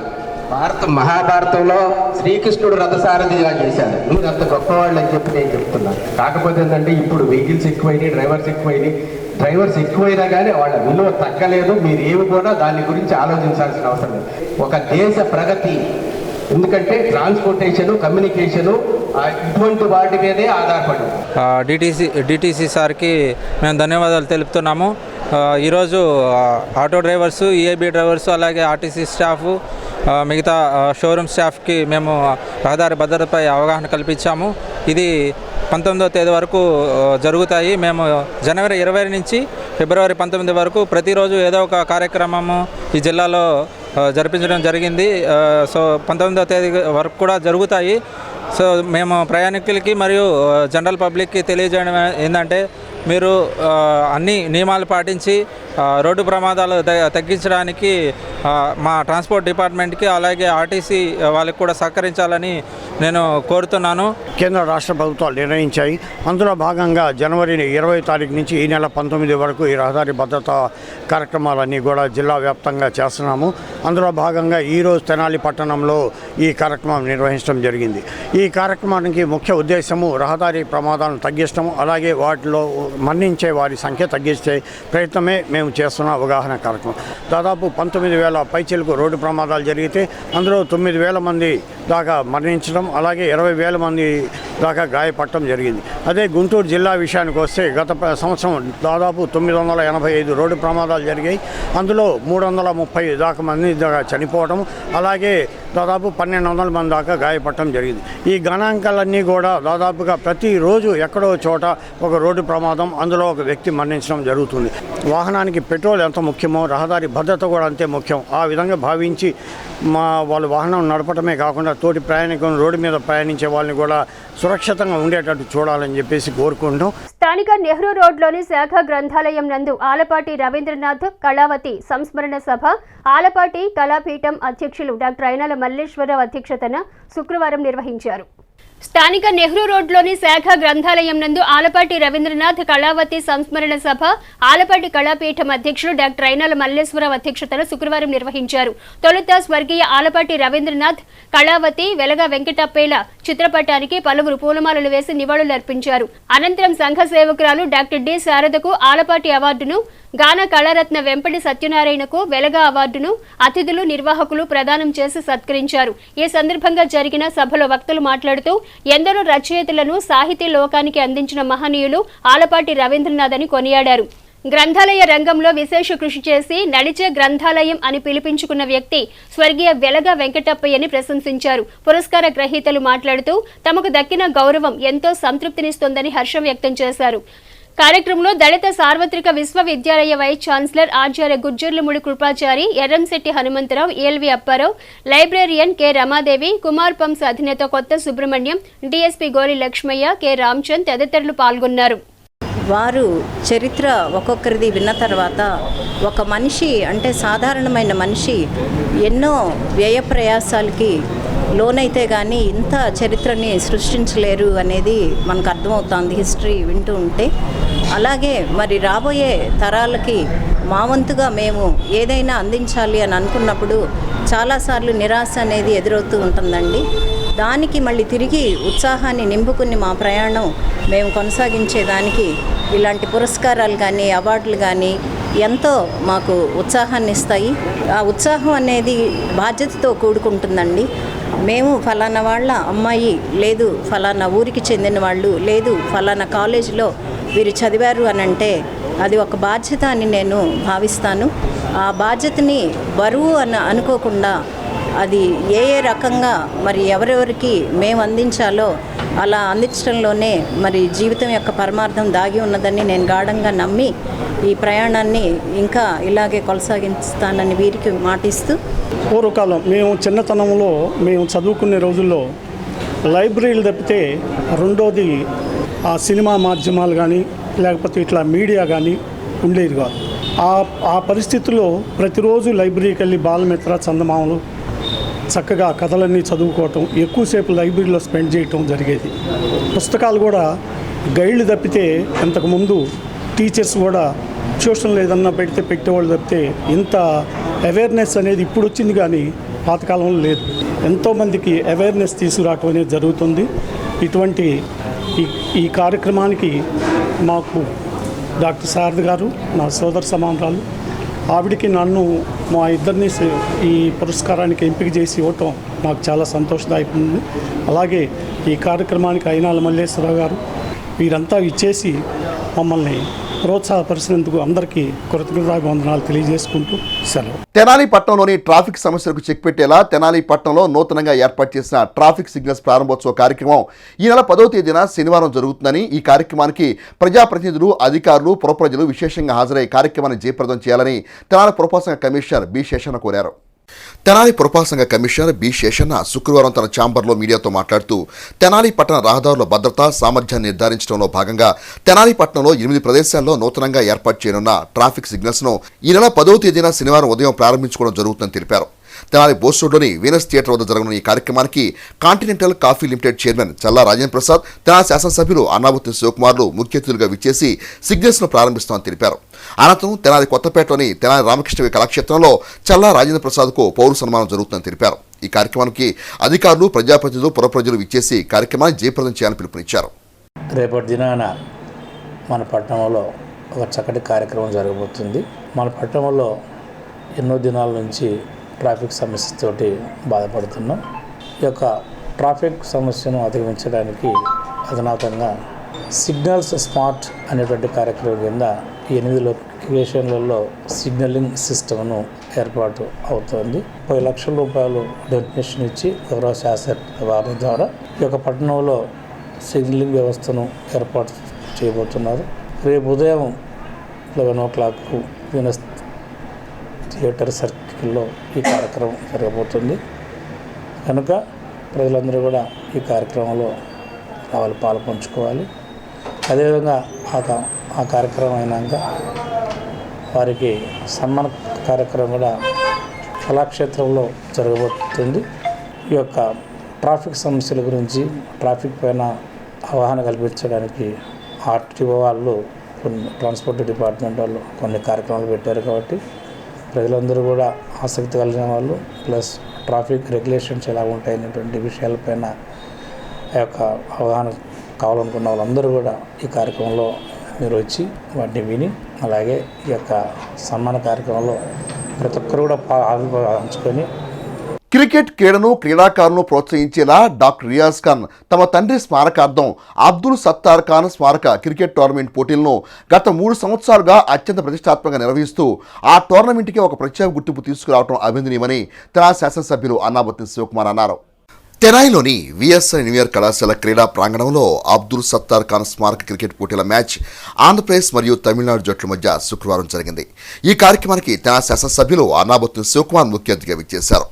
మహాభారతంలో శ్రీకృష్ణుడు రథసారథిగా చేశాడు. మీరు అంత గొప్పవాళ్ళు అని చెప్పి నేను చెప్తున్నాను. కాకపోతే ఏంటంటే ఇప్పుడు వెహికల్స్ ఎక్కువైనాయి, డ్రైవర్స్ ఎక్కువైనా కానీ వాళ్ళ విలువ తగ్గలేదు. మీరు ఏమి కూడా దాని గురించి ఆలోచించాల్సిన అవసరం లేదు. ఒక దేశ ప్రగతి, ఎందుకంటే ట్రాన్స్పోర్టేషను, కమ్యూనికేషను ఇటువంటి వాటి మీదే ఆధారపడి. డిటిసి సార్కి మేము ధన్యవాదాలు తెలుపుతున్నాము. ఈరోజు ఆటో డ్రైవర్సు, ఈఏబీ డ్రైవర్సు, అలాగే ఆర్టీసీ స్టాఫ్, మిగతా షోరూమ్ స్టాఫ్కి మేము రహదారి భద్రతపై అవగాహన కల్పించాము. ఇది 19వ తేదీ వరకు జరుగుతాయి. మేము జనవరి 20 నుంచి ఫిబ్రవరి 19 వరకు ప్రతిరోజు ఏదో ఒక కార్యక్రమము ఈ జిల్లాలో జరిపించడం జరిగింది. సో 19వ తేదీ వరకు కూడా జరుగుతాయి. సో మేము ప్రయాణికులకి మరియు జనరల్ పబ్లిక్కి తెలియజేయడం ఏంటంటే, మీరు అన్ని నియమాలు పాటించి రోడ్డు ప్రమాదాలు తగ్గించడానికి మా ట్రాన్స్పోర్ట్ డిపార్ట్మెంట్కి అలాగే ఆర్టీసీ వాళ్ళకి కూడా సహకరించాలని నేను కోరుతున్నాను. కేంద్ర రాష్ట్ర ప్రభుత్వాలు నిర్ణయించాయి. అందులో భాగంగా జనవరి 20 తారీఖు నుంచి ఈ నెల 19 వరకు ఈ రహదారి భద్రతా కార్యక్రమాలన్నీ కూడా జిల్లా వ్యాప్తంగా చేస్తున్నాము. అందులో భాగంగా ఈరోజు తెనాలి పట్టణంలో ఈ కార్యక్రమం నిర్వహించడం జరిగింది. ఈ కార్యక్రమానికి ముఖ్య ఉద్దేశము రహదారి ప్రమాదాలను తగ్గించడం, అలాగే వాటిలో మరణించే వారి సంఖ్య తగ్గించే ప్రయత్నమే మేము చేస్తున్న అవగాహన కార్యక్రమం. దాదాపు 19,000 పైచిలకు రోడ్డు ప్రమాదాలు జరిగితే అందులో 9,000 మంది దాకా మరణించడం, అలాగే 20,000 మంది దాకా గాయపడటం జరిగింది. అదే గుంటూరు జిల్లా విషయానికి వస్తే గత సంవత్సరం దాదాపు 985 రోడ్డు ప్రమాదాలు జరిగాయి. అందులో 330 దాకా మంది దాకా చనిపోవడం, అలాగే దాదాపు 1,200 మంది దాకా గాయపడటం జరిగింది. ఈ గణాంకాలన్నీ కూడా దాదాపుగా ప్రతిరోజు ఎక్కడో చోట ఒక రోడ్డు ప్రమాదం, అందులో ఒక వ్యక్తి మరణించడం జరుగుతుంది. వాహనానికి పెట్రోల్ ఎంత ముఖ్యమో రహదారి భద్రత కూడా అంతే ముఖ్యం. ఆ విధంగా భావించి వాళ్ళు వాహనం నడపడమే కాకుండా తోటి ప్రయాణికులను, రోడ్డు మీద ప్రయాణించే వాళ్ళని కూడా సురక్షితంగా ఉండేటట్టు చూడాలని చెప్పేసి కోరుకుంటాం. స్థానిక నెహ్రూ రోడ్లోని శాఖ గ్రంథాలయం నందు ఆలపాటి రవీంద్రనాథ్ కళావతి సంస్మరణ సభ ఆలపాటి కళాపీఠం అధ్యక్షులు డాక్టర్ అయినాల మల్లేశ్వరరావు అధ్యక్షతన శుక్రవారం నిర్వహించారు. స్థానిక నెహ్రూ రోడ్లోని శాఖ గ్రంథాలయం నందు ఆలపాటి రవీంద్రనాథ్ కళావతి సంస్మరణ సభ ఆలపాటి కళాపీఠం అధ్యక్షులు డాక్టర్ అయినాల మల్లేశ్వరరావు అధ్యక్షతన శుక్రవారం నిర్వహించారు. తొలుత స్వర్గీయ ఆలపాటి రవీంద్రనాథ్ కళావతి వెలగ వెంకటప్పేల చిత్రపటానికి పలువురు పూలమాలలు వేసి నివాళులర్పించారు. అనంతరం సంఘ సేవకురాలు డాక్టర్ డి శారదకు ఆలపాటి అవార్డును, గాన కళారత్న వెంపటి సత్యనారాయణకు వెలగ అవార్డును అతిథులు, నిర్వాహకులు ప్రదానం చేసి సత్కరించారు. ఈ సందర్భంగా జరిగిన సభలో వక్తలు మాట్లాడుతూ ఎందరో రచయితలను సాహితీ లోకానికి అందించిన మహనీయులు ఆలపాటి రవీంద్రనాథ్ అని కొనియాడారు. గ్రంథాలయ రంగంలో విశేష కృషి చేసి నడిచే గ్రంథాలయం అని పిలిపించుకున్న వ్యక్తి స్వర్గీయ వెలగ వెంకటప్పయ్యని ప్రశంసించారు. పురస్కార గ్రహీతలు మాట్లాడుతూ తమకు దక్కిన గౌరవం ఎంతో సంతృప్తినిస్తోందని హర్షం వ్యక్తం చేశారు. కార్యక్రమంలో దళిత సార్వత్రిక విశ్వవిద్యాలయ వైస్ ఛాన్సలర్ ఆచార్య Gujjarlamudi Krupachari, Erramsetti Hanumantharao, LV Apparao, librarian K Ramadevi, Kumar pumps అధినేత కొత్త సుబ్రహ్మణ్యం, డీఎస్పీ గోలి లక్ష్మయ్య, కె రామ్చంద్ తదితరులు పాల్గొన్నారు. వారు చరిత్ర ఒక్కొక్కరిది విన్న తర్వాత ఒక మనిషి అంటే సాధారణమైన మనిషి ఎన్నో వ్యయ ప్రయాసాలకి లోనైతే కానీ ఇంత చరిత్రని సృష్టించలేరు అనేది మనకు అర్థమవుతుంది హిస్టరీ వింటూ ఉంటే. అలాగే మరి రాబోయే తరాలకి మా వంతుగా మేము ఏదైనా అందించాలి అని అనుకున్నప్పుడు చాలాసార్లు నిరాశ అనేది ఎదురవుతూ ఉంటుందండి. దానికి మళ్ళీ తిరిగి ఉత్సాహాన్ని నింపుకుని మా ప్రయాణం మేము కొనసాగించేదానికి ఇలాంటి పురస్కారాలు కానీ అవార్డులు కానీ ఎంతో మాకు ఉత్సాహాన్ని ఇస్తాయి. ఆ ఉత్సాహం అనేది బాధ్యతతో కూడుకుంటుందండి. మేము ఫలానా వాళ్ళ అమ్మాయి, లేదు ఫలానా ఊరికి చెందిన వాళ్ళు, లేదు ఫలానా కాలేజీలో వీరు చదివారు అని అంటే అది ఒక బాధ్యత అని నేను భావిస్తాను. ఆ బాధ్యతని బరువు అని అనుకోకుండా అది ఏ రకంగా మరి ఎవరెవరికి మేము అందించాలో అలా అందించడంలోనే మరి జీవితం యొక్క పరమార్థం దాగి ఉన్నదని నేను గాఢంగా నమ్మి ఈ ప్రయాణాన్ని ఇంకా ఇలాగే కొనసాగిస్తానని వీరికి మాటిస్తూ, పూర్వకాలం మేము చిన్నతనంలో మేము చదువుకునే రోజుల్లో లైబ్రరీలు తప్పితే రెండోది ఆ సినిమా మాధ్యమాలు కానీ లేకపోతే ఇట్లా మీడియా కానీ ఉండేది కాదు. ఆ పరిస్థితుల్లో ప్రతిరోజు లైబ్రరీకి వెళ్ళి బాలమిత్ర, చందమామలు చక్కగా కథలన్నీ చదువుకోవటం, ఎక్కువసేపు లైబ్రరీలో స్పెండ్ చేయటం జరిగేది. పుస్తకాలు కూడా గైడ్లు తప్పితే ఇంతకుముందు టీచర్స్ కూడా ట్యూషన్లు ఏదన్నా పెట్టేవాళ్ళు తప్పితే ఇంత అవేర్నెస్ అనేది ఇప్పుడు వచ్చింది కానీ పాతకాలంలో లేదు. ఎంతోమందికి అవేర్నెస్ తీసుకురావటం అనేది జరుగుతుంది. ఇటువంటి ఈ కార్యక్రమానికి మాకు డాక్టర్ శారద గారు నా సోదర సమానురాలు, ఆవిడికి నన్ను మా ఇద్దరిని ఈ పురస్కారానికి ఎంపిక చేసి ఇవ్వటం నాకు చాలా సంతోషదాయకం. అలాగే ఈ కార్యక్రమానికి అయినాల మల్లేశ్వరరావు గారు వీరంతా ఇచ్చేసి మమ్మల్ని ప్రోత్సాహపరిచినందుకు అందరికీ కృతజ్ఞతాభివందనాలు తెలియజేసుకుంటూ సెలవు. తెనాలి పట్టణంలోని ట్రాఫిక్ సమస్యలకు చెక్ పెట్టేలా తెనాలి పట్టణంలో నూతనంగా ఏర్పాటు చేసిన ట్రాఫిక్ సిగ్నల్స్ ప్రారంభోత్సవ కార్యక్రమం ఈ నెల 10వ తేదీన శనివారం జరుగుతుందని, ఈ కార్యక్రమానికి ప్రజాప్రతినిధులు, అధికారులు, పురప్రజలు విశేషంగా హాజరై కార్యక్రమాన్ని జయప్రదం చేయాలని తెనాలి పురపాలక సంఘ కమిషనర్ బి శేషన్న కోరారు. తెనాలి పురపాలక సంఘ కమిషనర్ బి శేషన్న శుక్రవారం తన ఛాంబర్లో మీడియాతో మాట్లాడుతూ తెనాలి పట్టణ రహదారుల భద్రత సామర్థ్యాన్ని నిర్ధారించడంలో భాగంగా తెనాలి పట్టణంలో 8 ప్రదేశాల్లో నూతనంగా ఏర్పాటు చేయనున్న ట్రాఫిక్ సిగ్నల్స్ను ఈ నెల 10వ తేదీన శనివారం ఉదయం ప్రారంభించుకోవడం జరుగుతుందని తెలిపారు. తెనాలి బోస్ రోడ్లోని వీనస్ థియేటర్ వద్ద జరగనున్న ఈ కార్యక్రమానికి కాంటినెంటల్ కాఫీ లిమిటెడ్ చైర్మన్ చల్లా రాజేంద్ర ప్రసాద్, తెనాలి శాసనసభ్యులు అన్నాబుత్తి శివకుమార్లు ముఖ్య అతిథులుగా విచ్చేసి సిగ్నల్స్ను ప్రారంభిస్తామని తెలిపారు. అనంతరం తెనాలి కొత్తపేటలోని తెనాలి రామకృష్ణ కళాక్షేత్రంలో చల్లా రాజేంద్ర ప్రసాద్కు పౌర సన్మానం జరుగుతుందని తెలిపారు. ఈ కార్యక్రమానికి అధికారులు, ప్రజాప్రతినిధులు, పురప్రజలు విచ్చేసి కార్యక్రమాన్ని జయప్రదం చేయాలని పిలుపునిచ్చారు. రేపటి దినాన మన పట్టణంలో ఒక చక్కటి కార్యక్రమం జరగబోతుంది. మన పట్టణంలో ఎన్నో దినాల నుంచి ట్రాఫిక్ సమస్యతోటి బాధపడుతున్నాం. ఈ యొక్క ట్రాఫిక్ సమస్యను అధిగమించడానికి అధునాతంగా సిగ్నల్స్ స్మార్ట్ అనేటువంటి కార్యక్రమం కింద 8 లొకేషన్లలో సిగ్నలింగ్ సిస్టమ్ను ఏర్పాటు అవుతోంది. 10 లక్షల రూపాయలు డొనేషన్ ఇచ్చి గౌరవ శాసన వారి ద్వారా ఈ యొక్క పట్టణంలో సిగ్నలింగ్ వ్యవస్థను ఏర్పాటు చేయబోతున్నారు. రేపు ఉదయం 11 o'clock వీనస్ థియేటర్ సర్కిల్లో ఈ కార్యక్రమం జరగబోతుంది. కనుక ప్రజలందరూ కూడా ఈ కార్యక్రమంలో రావాలి, పాలు పంచుకోవాలి. అదేవిధంగా ఆ కార్యక్రమం అయినాక వారికి సన్మాన కార్యక్రమం కూడా కళాక్షేత్రంలో జరగబోతుంది. ఈ యొక్క ట్రాఫిక్ సమస్యల గురించి, ట్రాఫిక్ పైన అవగాహన కల్పించడానికి ఆర్టీఓ వాళ్ళు, ట్రాన్స్పోర్ట్ డిపార్ట్మెంట్ వాళ్ళు కొన్ని కార్యక్రమాలు పెట్టారు. కాబట్టి ప్రజలందరూ కూడా ఆసక్తి కలిగిన వాళ్ళు, ప్లస్ ట్రాఫిక్ రెగ్యులేషన్స్ ఎలా ఉంటాయి అనేటువంటి విషయాలపైన ఆ యొక్క అవగాహన కావాలనుకున్న వాళ్ళందరూ కూడా ఈ కార్యక్రమంలో మీరు వచ్చి వాటిని విని, అలాగే ఈ యొక్క సన్మాన కార్యక్రమంలో ప్రతి ఒక్కరు కూడా పంచుకొని క్రికెట్ క్రీడను క్రీడాకారులను ప్రోత్సహించేలా డాక్టర్ రియాజ్ ఖాన్ తమ తండ్రి స్మారకార్థం అబ్దుల్ సత్తార్ ఖాన్ స్మారక క్రికెట్ టోర్నమెంట్ పోటీలను గత 3 సంవత్సరాలుగా అత్యంత ప్రతిష్టాత్మకంగా నిర్వహిస్తూ ఆ టోర్నమెంట్కి ఒక ప్రత్యేక గుర్తింపు తీసుకురావడం అభినందనీయమని తెనాలి శాసనసభ్యులు అన్నాబత్తుని శివకుమార్ అన్నారు. తెనాలిలోని విఎస్ఐ న్యూఇయర్ కళాశాల క్రీడా ప్రాంగణంలో అబ్దుల్ సత్తార్ ఖాన్ స్మారక క్రికెట్ పోటీల మ్యాచ్ ఆంధ్రప్రదేశ్ మరియు తమిళనాడు జట్ల మధ్య శుక్రవారం జరిగింది. ఈ కార్యక్రమానికి తెనాలి శాసనసభ్యులు అన్నాబత్తుని శివకుమార్ ముఖ్య అతిథిగా విచ్చేశారు.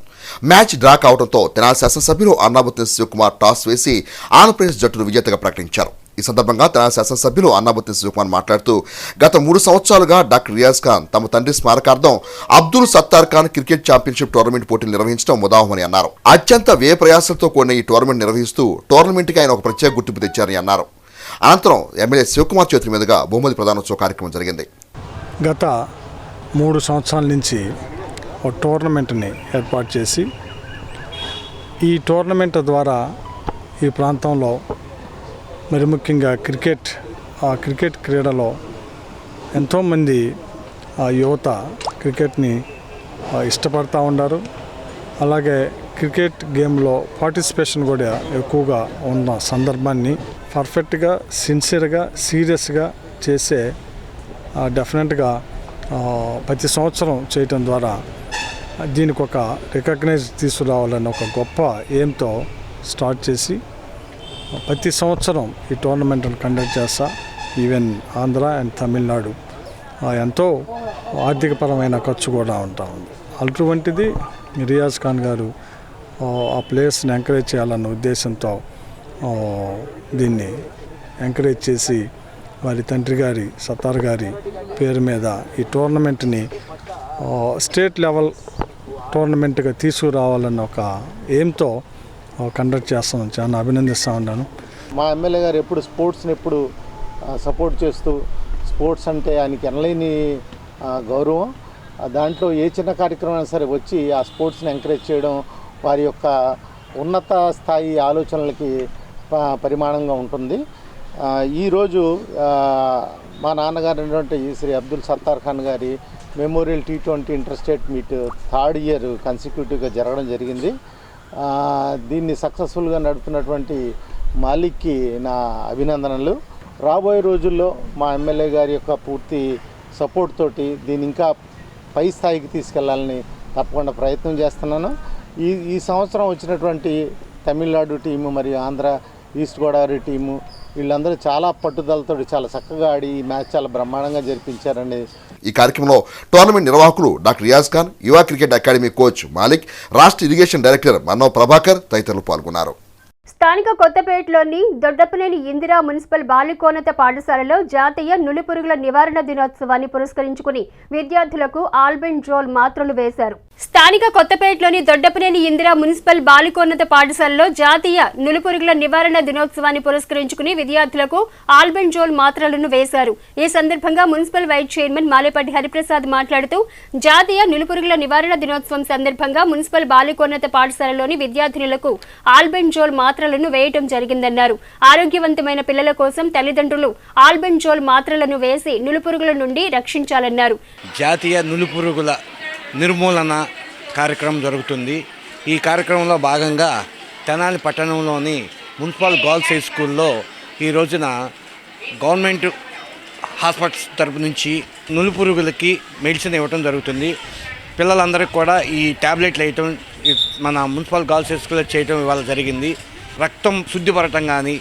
మ్యాచ్ డ్రా కావడంతో తెనాలి శాసనసభ్యులు అన్నాబత్తుని శివకుమార్ టాస్ వేసి ఆంధ్రప్రదేశ్ జట్టును విజేతగా ప్రకటించారు. ఈ సందర్భంగా తెనాలి శాసనసభ్యులు అన్నాబత్తుని శివకుమార్ మాట్లాడుతూ గత 3 సంవత్సరాలుగా డాక్టర్ రియాజ్ ఖాన్ తమ తండ్రి స్మారకార్థం Abdul Sattar Khan cricket championship tournament పోటీలు నిర్వహించడం ముదావహమని అన్నారు. అత్యంత వ్యయ ప్రయాసాలతో కూడిన ఈ టోర్నమెంట్ నిర్వహిస్తూ టోర్నమెంట్కి ఆయన ఒక ప్రత్యేక గుర్తింపు తెచ్చారని అన్నారు. అనంతరం ఎమ్మెల్యే శివకుమార్ చేతుల మీదుగా బహుమతి ప్రదానోత్సవ కార్యక్రమం జరిగింది. గత 3 సంవత్సరాల నుంచి ఒక టోర్నమెంట్ని ఏర్పాటు చేసి ఈ టోర్నమెంట్ ద్వారా ఈ ప్రాంతంలో మరి ముఖ్యంగా క్రికెట్ క్రీడలో ఎంతోమంది యువత క్రికెట్ని ఇష్టపడతా ఉన్నారు. అలాగే క్రికెట్ గేమ్లో పార్టిసిపేషన్ కూడా ఎక్కువగా ఉన్న సందర్భాన్ని పర్ఫెక్ట్గా సిన్సియర్గా సీరియస్గా చేసే డెఫినెట్గా ప్రతి సంవత్సరం చేయటం ద్వారా దీనికి ఒక రికగ్నైజ్ తీసుకురావాలని ఒక గొప్ప ఎయిమ్తో స్టార్ట్ చేసి ప్రతి సంవత్సరం ఈ టోర్నమెంట్ని కండక్ట్ చేస్తా. ఈవెన్ ఆంధ్ర అండ్ తమిళనాడు ఎంతో ఆర్థికపరమైన ఖర్చు కూడా ఉంటా ఉంది. అటువంటిది రియాజ్ ఖాన్ గారు ఆ ప్లేయర్స్ని ఎంకరేజ్ చేయాలన్న ఉద్దేశంతో దీన్ని ఎంకరేజ్ చేసి వారి తండ్రి గారి సత్తార్ గారి పేరు మీద ఈ టోర్నమెంట్ని స్టేట్ లెవెల్ టోర్నమెంట్గా తీసుకురావాలన్న ఒక ఎయిమ్తో కండక్ట్ చేస్తాను. చాలా అభినందిస్తూ ఉన్నాను. మా ఎమ్మెల్యే గారు ఎప్పుడు స్పోర్ట్స్ని ఎప్పుడు సపోర్ట్ చేస్తూ స్పోర్ట్స్ అంటే ఆయనకి ఎనలేని గౌరవం. దాంట్లో ఏ చిన్న కార్యక్రమం సరే వచ్చి ఆ స్పోర్ట్స్ని ఎంకరేజ్ చేయడం వారి యొక్క ఉన్నత స్థాయి ఆలోచనలకి పరిమాణంగా ఉంటుంది. ఈరోజు మా నాన్నగారు అయినటువంటి శ్రీ అబ్దుల్ సత్తార్ ఖాన్ గారి memorial T20 interstate meet 3rd year కన్సిక్యూటివ్గా జరగడం జరిగింది. దీన్ని సక్సెస్ఫుల్గా నడుపుతున్నటువంటి మాలిక్కి నా అభినందనలు. రాబోయే రోజుల్లో మా ఎమ్మెల్యే గారి యొక్క పూర్తి సపోర్ట్ తోటి దీన్ని ఇంకా పై స్థాయికి తీసుకెళ్లాలని తప్పకుండా ప్రయత్నం చేస్తున్నాను. ఈ సంవత్సరం వచ్చినటువంటి తమిళనాడు టీము మరియు ఆంధ్ర ఈస్ట్ గోదావరి టీము వీళ్ళందరూ చాలా పట్టుదలతో చాలా చక్కగా ఆడి ఈ మ్యాచ్ చాలా బ్రహ్మాండంగా జరిపించారండి. ఈ కార్యక్రమంలో టోర్నమెంట్ నిర్వాహకులు డాక్టర్ రియాజ్ ఖాన్, యువ క్రికెట్ అకాడమీ కోచ్ మాలిక్, రాష్ట్ర ఇరిగేషన్ డైరెక్టర్ మన్నో ప్రభాకర్ తదితరులు పాల్గొన్నారు. స్థానిక కొత్తపేటలోని దొడ్డపనేని ఇందిరా మున్సిపల్ బాలికోన్నత పాఠశాలలో జాతీయ నులిపురుగుల నివారణ దినోత్సవాన్ని పురస్కరించుకుని విద్యార్థులకు ఆల్బెండ్జోల్ మాత్రలు వేశారు. స్థానిక కొత్తపేటలోని దొడ్డపనేని ఇందిరా మున్సిపల్ బాలికోన్నత పాఠశాలలో జాతీయ నులిపురుగుల నివారణ దినోత్సవాన్ని పురస్కరించుకుని విద్యార్థులకు ఆల్బెండ్జోల్ మాత్రలను వేశారు. ఈ సందర్భంగా municipal vice chairman Malepati Hariprasad మాట్లాడుతూ జాతీయ నులిపురుగుల నివారణ దినోత్సవం సందర్భంగా మున్సిపల్ బాలికోన్నత పాఠశాలలోని విద్యార్థినులకు ఆల్బెండ్జోల్ మాత్రలను వేయటం జరిగిందన్నారు. ఆరోగ్యవంతమైన పిల్లల కోసం తల్లిదండ్రులు ఆల్బెండ్జోల్ మాత్రలను వేసి నులిపురుగుల నుండి రక్షించాలన్నారు. జాతీయ నులిపురుగుల నిర్మూలన కార్యక్రమం జరుగుతుంది. ఈ కార్యక్రమంలో భాగంగా తెనాలి పట్టణంలోని మున్సిపల్ గర్ల్స్ హై స్కూల్లో ఈ రోజున గవర్నమెంట్ హాస్పిటల్స్ తరపు నుంచి నులిపురుగులకి మెడిసిన్ ఇవ్వటం జరుగుతుంది. పిల్లలందరికీ కూడా ఈ ట్యాబ్లెట్లు వేయటం మన మున్సిపల్ గర్ల్స్ హై స్కూల్లో చేయటం ఇవాళ జరిగింది. రక్తం శుద్ధిపడటం కానీ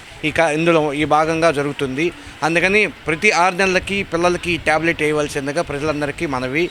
ఇందులో ఈ భాగంగా జరుగుతుంది. అందుకని ప్రతి 6 నెలలకి పిల్లలకి ఈ ట్యాబ్లెట్ వేయవలసిందిగా ప్రజలందరికీ మనవి.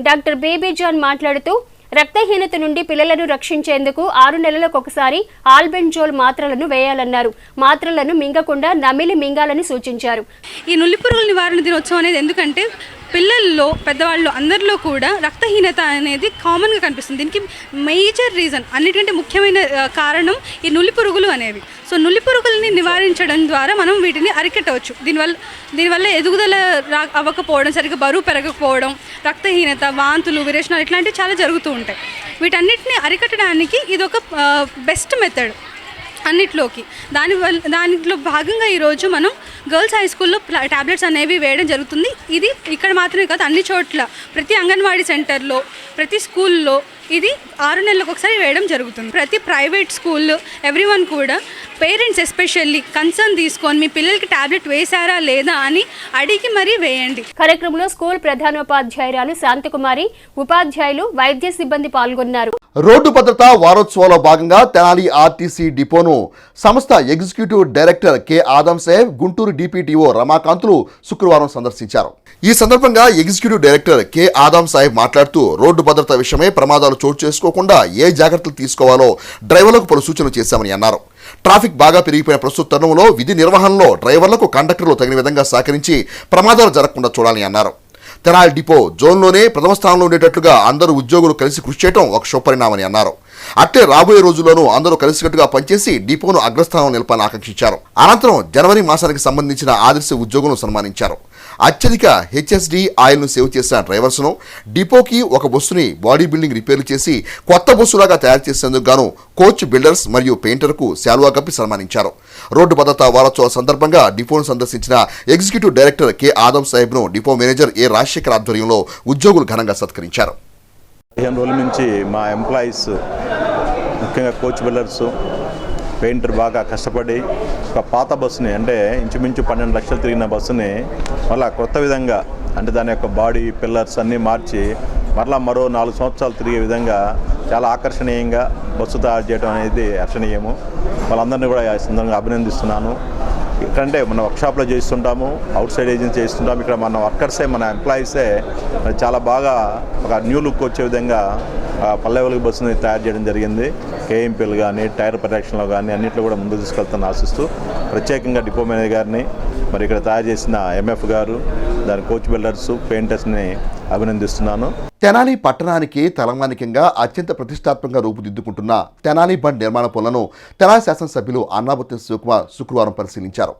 డాక్టర్ బేబీ జాన్ మాట్లాడుతూ రక్తహీనత నుండి పిల్లలను రక్షించేందుకు 6 నెలలకు ఒకసారి ఆల్బెండ్జోల్ మాత్రలను వేయాలన్నారు. మాత్రలను మింగకుండా నమిలి మింగాలని సూచించారు. ఈ నులిపురుగుల నివారణ దినోత్సవం అనేది ఎందుకంటే పిల్లల్లో పెద్దవాళ్ళు అందరిలో కూడా రక్తహీనత అనేది కామన్గా కనిపిస్తుంది. దీనికి మేజర్ రీజన్ అన్నిటికంటే ముఖ్యమైన కారణం ఈ నులిపురుగులు అనేవి. సో నులిపురుగుల్ని నివారించడం ద్వారా మనం వీటిని అరికట్టవచ్చు. దీనివల్ల ఎదుగుదల అవ్వకపోవడం, సరిగ్గా బరువు పెరగకపోవడం, రక్తహీనత, వాంతులు, విరేచనాలు ఇట్లాంటివి చాలా జరుగుతూ ఉంటాయి. వీటన్నిటిని అరికట్టడానికి ఇది ఒక బెస్ట్ మెథడ్ అన్నిట్లోకి. దానిలో భాగంగా ఈరోజు మనం గర్ల్స్ హై స్కూల్లో ట్యాబ్లెట్స్ అనేవి వేయడం జరుగుతుంది. ఇది ఇక్కడ మాత్రమే కాదు, అన్ని చోట్ల ప్రతి అంగన్వాడీ సెంటర్లో, ప్రతి స్కూల్లో ఇది 6 నెలలకు ఒకసారి వేయడం జరుగుతుంది. ప్రతి ప్రైవేట్ స్కూల్ ఎవ్రీవన్ కూడా పేరెంట్స్ ఎస్పెషల్లీ కన్సర్న్ తీసుకొని మీ పిల్లలకి టాబ్లెట్ వేశారా లేదా అని అడిగి మరీ వేయండి. కార్యక్రమంలో స్కూల్ ప్రధానోపాధ్యాయురాలు శాంతకుమారి, ఉపాధ్యాయులు, వైద్య సిబ్బంది పాల్గొన్నారు. రోడ్డు భద్రతా వారోత్సవాల్లో భాగంగా తెనాలి ఆర్టీసీ డిపోను సంస్థ ఎగ్జిక్యూటివ్ డైరెక్టర్ కె ఆదం సాహెబ్, గుంటూరు డిపిటిఓ రమాకాంతులు శుక్రవారం సందర్శించారు. ఈ సందర్భంగా ఎగ్జిక్యూటివ్ డైరెక్టర్ కె ఆదం సాహెబ్ మాట్లాడుతూ రోడ్డు భద్రత విషయమై ప్రమాదాలు చోటు చేసుకోకుండా ఏ జాగ్రత్తలు తీసుకోవాలో డ్రైవర్లకు పలు సూచనలు చేశామని అన్నారు. ట్రాఫిక్ బాగా పెరిగిపోయిన ప్రస్తుత తరుణంలో విధి నిర్వహణలో డ్రైవర్లకు కండక్టర్లు తగిన విధంగా సహకరించి ప్రమాదాలు జరగకుండా చూడాలని అన్నారు. తెనాలి డిపో జోన్లోనే ప్రథమ స్థానంలో ఉండేటట్లుగా అందరూ ఉద్యోగులు కలిసి కృషి చేయడం ఒక శుభపరిణామని అన్నారు. అట్టే రాబోయే రోజుల్లోనూ అందరూ కలిసికట్టుగా పనిచేసి డిపోను అగ్రస్థానం నిలపాలని ఆకాంక్షించారు. అనంతరం జనవరి మాసానికి సంబంధించిన ఆదర్శ ఉద్యోగులను సన్మానించారు. అత్యధిక హెచ్ఎస్డి ఆయిల్ను సేవ్ చేసిన డ్రైవర్స్ను, డిపోకి ఒక బస్సుని బాడీ బిల్డింగ్ రిపేర్లు చేసి కొత్త బస్సులాగా తయారు చేసేందుకు గాను కోచ్, బిల్డర్స్ మరియు పెయింటర్కు శాలువా కప్పి సన్మానించారు. రోడ్డు భద్రతా వారోత్సవ సందర్భంగా డిపోను సందర్శించిన executive director K Adam సాహెబ్ను depot manager A Rajasekhar ఆధ్వర్యంలో ఉద్యోగులు ఘనంగా సత్కరించారు. 15 రోజుల నుంచి మా ఎంప్లాయీస్ ముఖ్యంగా కోచ్, బిల్డర్స్, పెయింటర్ బాగా కష్టపడి ఒక పాత బస్సుని, అంటే ఇంచుమించు 12 లక్షలు తిరిగిన బస్సుని మళ్ళీ కొత్త విధంగా, అంటే దాని యొక్క బాడీ, పిల్లర్స్ అన్నీ మార్చి మరలా మరో 4 సంవత్సరాలు తిరిగే విధంగా చాలా ఆకర్షణీయంగా బస్సు తయారు చేయడం అనేది హర్షణీయము. వాళ్ళందరినీ కూడా ఈ సందర్భంగా అభినందిస్తున్నాను. ఇక్కడంటే మన వర్క్షాప్లో చేస్తుంటాము, అవుట్ సైడ్ ఏజెన్సీ చేస్తుంటాము. ఇక్కడ మన వర్కర్సే, మన ఎంప్లాయీసే చాలా బాగా ఒక న్యూ లుక్ వచ్చే విధంగా పల్లె వెలుగు బస్సుని తయారు చేయడం జరిగింది. కేఎంపీలు కానీ, టైర్ ప్రొటెక్షన్లో కానీ అన్నింటిలో కూడా ముందు తీసుకెళ్తాను ఆశిస్తూ ప్రత్యేకంగా డిపో మేనేజర్ గారిని, మరి ఇక్కడ తయారు చేసిన ఎంఎఫ్ గారు, దాని కోచ్, బిల్డర్స్, పెయింటర్స్ని అభినందిస్తున్నాను. తెనాలి పట్టణానికి తలమానికంగా అత్యంత ప్రతిష్టాత్మకంగా రూపుదిద్దుకుంటున్న తెనాలి బండ్ నిర్మాణ పనులను తెనాలి శాసనసభ్యులు అన్నాబత్తుని శివకుమార్ శుక్రవారం పరిశీలించారు.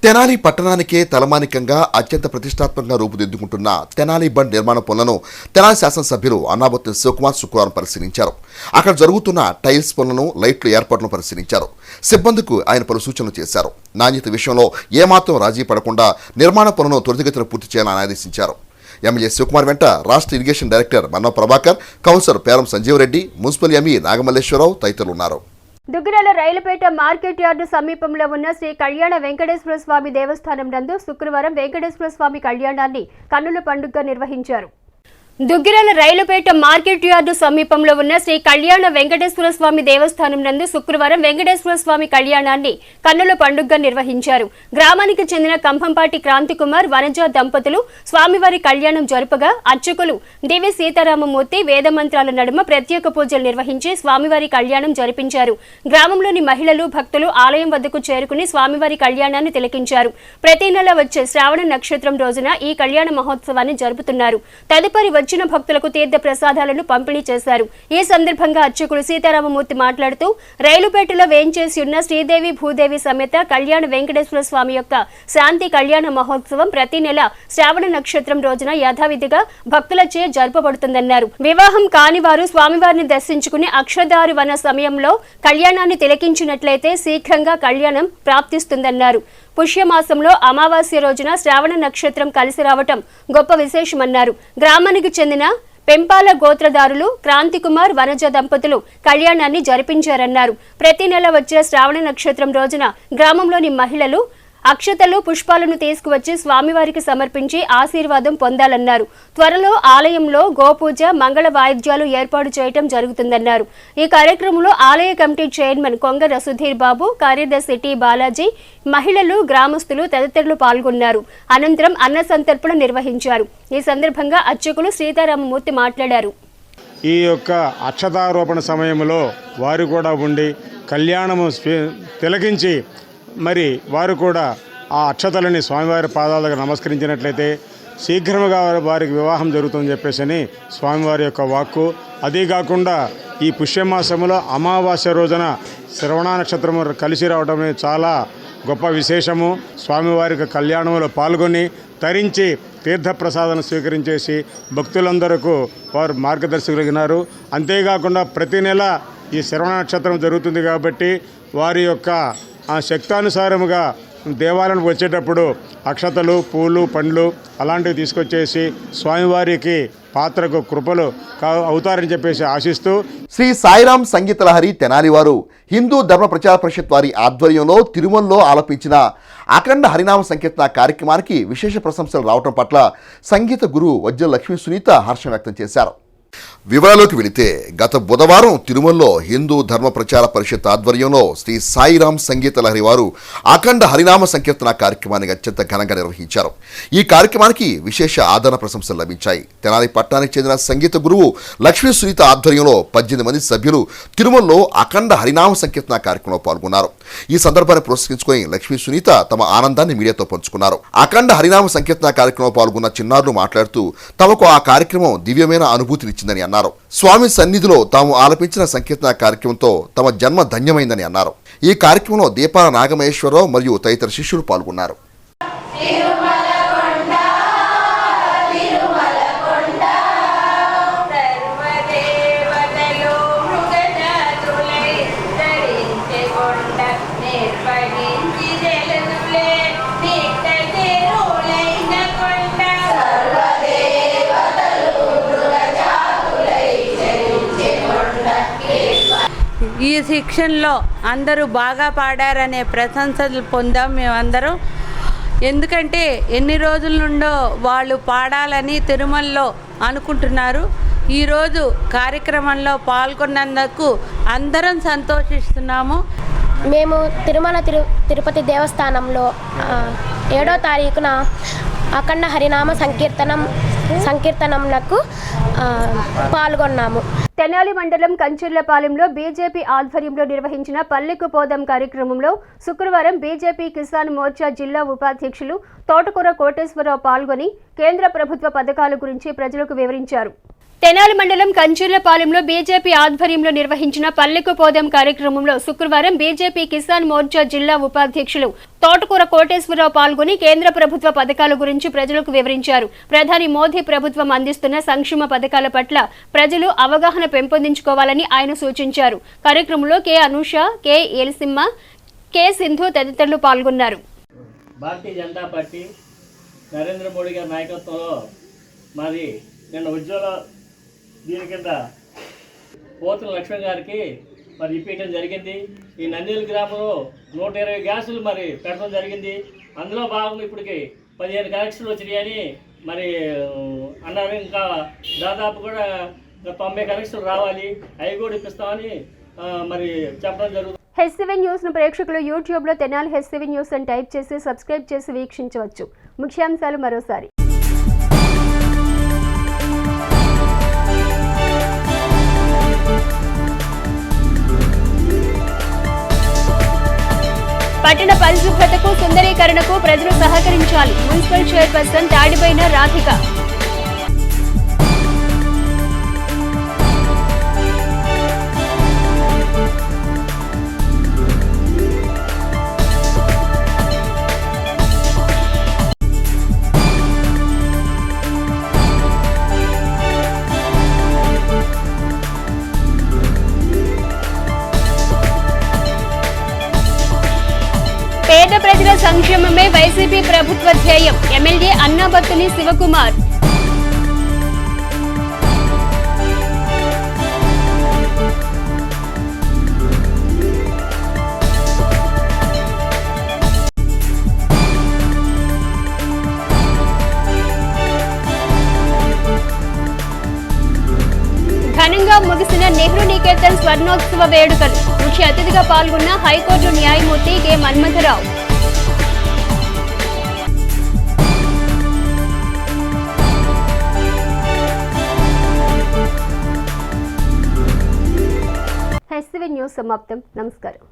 తెనాలి పట్టణానికే తలమానికంగా అత్యంత ప్రతిష్టాత్మకంగా రూపుదిద్దుకుంటున్న తెనాలి బండ్ నిర్మాణ పనులను తెనాలి శాసనసభ్యులు అన్నాబత్తుని శివకుమార్ శుక్రవారం పరిశీలించారు. అక్కడ జరుగుతున్న టైల్స్ పనులను, లైట్ల ఏర్పాట్లను పరిశీలించారు. సిబ్బందికి ఆయన పలు సూచనలు చేశారు. నాణ్యత విషయంలో ఏమాత్రం రాజీ పడకుండా నిర్మాణ పనులను త్వరితగతిన పూర్తి చేయాలని ఆదేశించారు. ఎమ్మెల్యే శివకుమార్ వెంట రాష్ట్ర irrigation director Mannava Prabhakar, councillor Peram Sanjeevareddy, municipal ME Nagamalleswararao తదితరులు ఉన్నారు. దుగ్గిరాల రైలుపేట మార్కెట్ యార్డు సమీపంలో ఉన్న శ్రీ కళ్యాణ వెంకటేశ్వర స్వామి దేవస్థానం నందు శుక్రవారం వెంకటేశ్వర స్వామి కళ్యాణాన్ని కన్నుల పండుగగా నిర్వహించారు. దుగ్గిరాల రైలుపేట మార్కెట్ యార్డు సమీపంలో ఉన్న శ్రీ కళ్యాణ వెంకటేశ్వర స్వామి దేవస్థానం నందు శుక్రవారం వెంకటేశ్వర స్వామి కళ్యాణాన్ని కన్నుల పండుగగా నిర్వహించారు. గ్రామానికి చెందిన కంభంపాటి క్రాంతికుమార్, వనజ దంపతులు స్వామివారి కళ్యాణం జరుపగా అర్చకులు దేవి సీతారామమూర్తి వేదమంత్రాల నడుమ ప్రత్యేక పూజలు నిర్వహించి స్వామివారి కళ్యాణం జరిపించారు. గ్రామంలోని మహిళలు, భక్తులు ఆలయం వద్దకు చేరుకుని స్వామివారి కళ్యాణాన్ని తిలకించారు. ప్రతి నెల వచ్చే శ్రావణ నక్షత్రం రోజున ఈ కళ్యాణ మహోత్సవాన్ని జరుపుతున్నారు. తదుపరి వచ్చిన భక్తులకు తీర్థ ప్రసాదాలను పంపిణీ చేశారు. ఈ సందర్భంగా అర్చకులు సీతారామమూర్తి మాట్లాడుతూ రైలుపేటలో వేంచేసి ఉన్న శ్రీదేవి భూదేవి సమేత కళ్యాణ వెంకటేశ్వర స్వామి యొక్క శాంతి కళ్యాణ మహోత్సవం ప్రతి నెల శ్రావణ నక్షత్రం రోజున యథావిధిగా భక్తులచే జరుపబడుతుందన్నారు. వివాహం కాని వారు స్వామివారిని దర్శించుకుని అక్షదారు వన సమయంలో కళ్యాణాన్ని తిలకించినట్లయితే శీఘ్రంగా కళ్యాణం ప్రాప్తిస్తుందన్నారు. పుష్యమాసంలో అమావాస్య రోజున శ్రావణ నక్షత్రం కలిసి రావటం గొప్ప విశేషమన్నారు. గ్రామానికి చెందిన పెంపాల గోత్రదారులు క్రాంతికుమార్, వనజ దంపతులు కళ్యాణాన్ని జరిపించారన్నారు. ప్రతి నెల వచ్చే శ్రావణ నక్షత్రం రోజున గ్రామంలోని మహిళలు అక్షతలు, పుష్పాలను తీసుకువచ్చి స్వామివారికి సమర్పించి ఆశీర్వాదం పొందాలన్నారు. త్వరలో ఆలయంలో గోపూజ, మంగళ వాయిద్యాలు ఏర్పాటు చేయడం జరుగుతుందన్నారు. ఈ కార్యక్రమంలో ఆలయ కమిటీ చైర్మన్ కొంగర సుధీర్ బాబు, కార్యదర్శి టి బాలాజీ, మహిళలు, గ్రామస్తులు తదితరులు పాల్గొన్నారు. అనంతరం అన్న సంతర్పణ నిర్వహించారు. ఈ సందర్భంగా అర్చకులు సీతారామమూర్తి మాట్లాడారు. ఈ యొక్క అక్షతారోపణ సమయంలో వారు కూడా ఉండి కళ్యాణము తిలకించి మరి వారు కూడా ఆ అక్షతలని స్వామివారి పాదాల దగ్గర నమస్కరించినట్లయితే శీఘ్రముగా వారికి వివాహం జరుగుతుందని చెప్పేసి స్వామివారి యొక్క వాక్కు. అదే కాకుండా ఈ పుష్యమాసంలో అమావాస్య రోజున శ్రవణ నక్షత్రము కలిసి రావడం చాలా గొప్ప విశేషము. స్వామివారికి కళ్యాణంలో పాల్గొని తరించి తీర్థప్రసాదం స్వీకరించేసి భక్తులందరకు వారు మార్గదర్శకులగినారు. అంతేకాకుండా ప్రతి నెల ఈ శ్రవణ నక్షత్రం జరుగుతుంది కాబట్టి వారి యొక్క ఆ శక్తానుసారముగా దేవాలయానికి వచ్చేటప్పుడు అక్షతలు, పూలు, పండ్లు అలాంటివి తీసుకొచ్చేసి స్వామివారికి పాత్రకు కృపలు అవుతారని చెప్పేసి ఆశిస్తూ శ్రీ సాయిరాం సంగీత లహరి తెనాలి వారు హిందూ ధర్మ ప్రచార పరిషత్ వారి ఆధ్వర్యంలో తిరుమలలో ఆలపించిన అఖండ హరినామ సంకీర్తన కార్యక్రమానికి విశేష ప్రశంసలు రావడం పట్ల సంగీత గురువు వజ్ర లక్ష్మీ సునీత హర్షం వ్యక్తం చేశారు. వివరాల్లోకి వెళితే గత బుధవారం తిరుమలలో హిందూ ధర్మ ప్రచార పరిషత్ ఆధ్వర్యంలో శ్రీ సాయిరాం సంగీత లహరి వారు అఖండ హరినామ సంకీర్తన కార్యక్రమాన్ని అత్యంత ఘనంగా నిర్వహించారు. ఈ కార్యక్రమానికి విశేష ఆదరణ ప్రశంసలు లభించాయి. తెనాలి పట్టణానికి చెందిన సంగీత గురువు లక్ష్మీ సునీత ఆధ్వర్యంలో 18 మంది సభ్యులు తిరుమలలో అఖండ హరినామ సంకీర్తన కార్యక్రమంలో పాల్గొన్నారు. ఈ సందర్భాన్ని పురస్కరించుకొని లక్ష్మీ సునీత తమ ఆనందాన్ని మీడియాతో పంచుకున్నారు. అఖండ హరినామ సంకీర్తన కార్యక్రమంలో పాల్గొన్న చిన్నారులు మాట్లాడుతూ తమకు ఆ కార్యక్రమం దివ్యమైన అనుభూతినిచ్చిందని అన్నారు. స్వామి సన్నిధిలో తాము ఆలపించిన సంకీర్తన కార్యక్రమంతో తమ జన్మ ధన్యమైందని అన్నారు. ఈ కార్యక్రమంలో దీపాల నాగమహేశ్వరరావు మరియు తదితర శిష్యులు పాల్గొన్నారు. ఈ శిక్షణలో అందరూ బాగా పాడారనే ప్రశంసలు పొందాం మేమందరం. ఎందుకంటే ఎన్ని రోజుల నుండో వాళ్ళు పాడాలని తిరుమలలో అనుకుంటున్నారు. ఈరోజు కార్యక్రమంలో పాల్గొన్నందుకు అందరం సంతోషిస్తున్నాము. మేము తిరుపతి దేవస్థానంలో 7వ తారీఖున అఖండ హరినామ సంకీర్తనంలకు పాల్గొన్నాము. తెనాలి మండలం కంచర్లపాలెంలో బీజేపీ ఆధ్వర్యంలో నిర్వహించిన పల్లెకు పోదాం కార్యక్రమంలో శుక్రవారం బీజేపీ కిసాన్ మోర్చా జిల్లా ఉపాధ్యక్షులు తోటకూర కోటేశ్వరరావు పాల్గొని కేంద్ర ప్రభుత్వ పథకాల గురించి ప్రజలకు వివరించారు. తెనాలి మండలం కంచర్లపాలెంలో బీజేపీ ఆధ్వర్యంలో నిర్వహించిన పల్లెకు పోదాం కార్యక్రమంలో శుక్రవారం బీజేపీ కిసాన్ మోర్చా జిల్లా ఉపాధ్యక్షులు తోటకూర కోటేశ్వరరావు పాల్గొని కేంద్ర ప్రభుత్వ పథకాల గురించి ప్రజలకు వివరించారు. ప్రధాని మోదీ ప్రభుత్వం అందిస్తున్న సంక్షేమ పథకాల పట్ల ప్రజలు అవగాహన పెంపొందించుకోవాలని ఆయన సూచించారు. కార్యక్రమంలో K Anusha, K Elisimma, K Sindhu తదితరులు పాల్గొన్నారు. భారతీయ జనతా పార్టీ నరేంద్ర మోడీ గారి నాయకత్వంలో మరి నిన్న ఉజ్వల దీని కింద పోతుల లక్ష్మణ్ గారికి మరి ఇప్పించడం జరిగింది. ఈ నంద్యాల గ్రామంలో 120 గ్యాసులు మరి పెట్టడం జరిగింది. అందులో భాగంగా ఇప్పటికి 15 కనెక్షన్లు వచ్చినాయని మరి అన్నారు. ఇంకా దాదాపు కూడా 90 కనెక్షన్లు రావాలి, అవి కూడా ఇప్పిస్తామని మరి చెప్పడం జరుగుతుంది. హెచ్7 న్యూస్ ను ప్రేక్షకులు యూట్యూబ్ లో తెనాలి హెచ్7 న్యూస్ అని టైప్ చేసి సబ్స్క్రైబ్ చేసి వీక్షించవచ్చు. ముఖ్యాంశాలు మరోసారి. పట్టణ పరిశుభ్రతకు సుందరీకరణకు ప్రజలు సహకరించాలి. Municipal chairperson Tadipaina Radhika. పేద ప్రజల సంక్షేమమే వైసీపీ ప్రభుత్వ ధ్యేయం. ఎమ్మెల్యే అన్నాబత్తుని శివకుమార్. ఘనంగా ముగిసిన నెహ్రూ నికేతన్ స్వర్ణోత్సవ వేడుకలు. ముఖ్య అతిథిగా పాల్గొన్న హైకోర్టు న్యాయమూర్తి కె మన్మథరావు. హెచ్7 న్యూస్ సమాప్తం. నమస్కారం.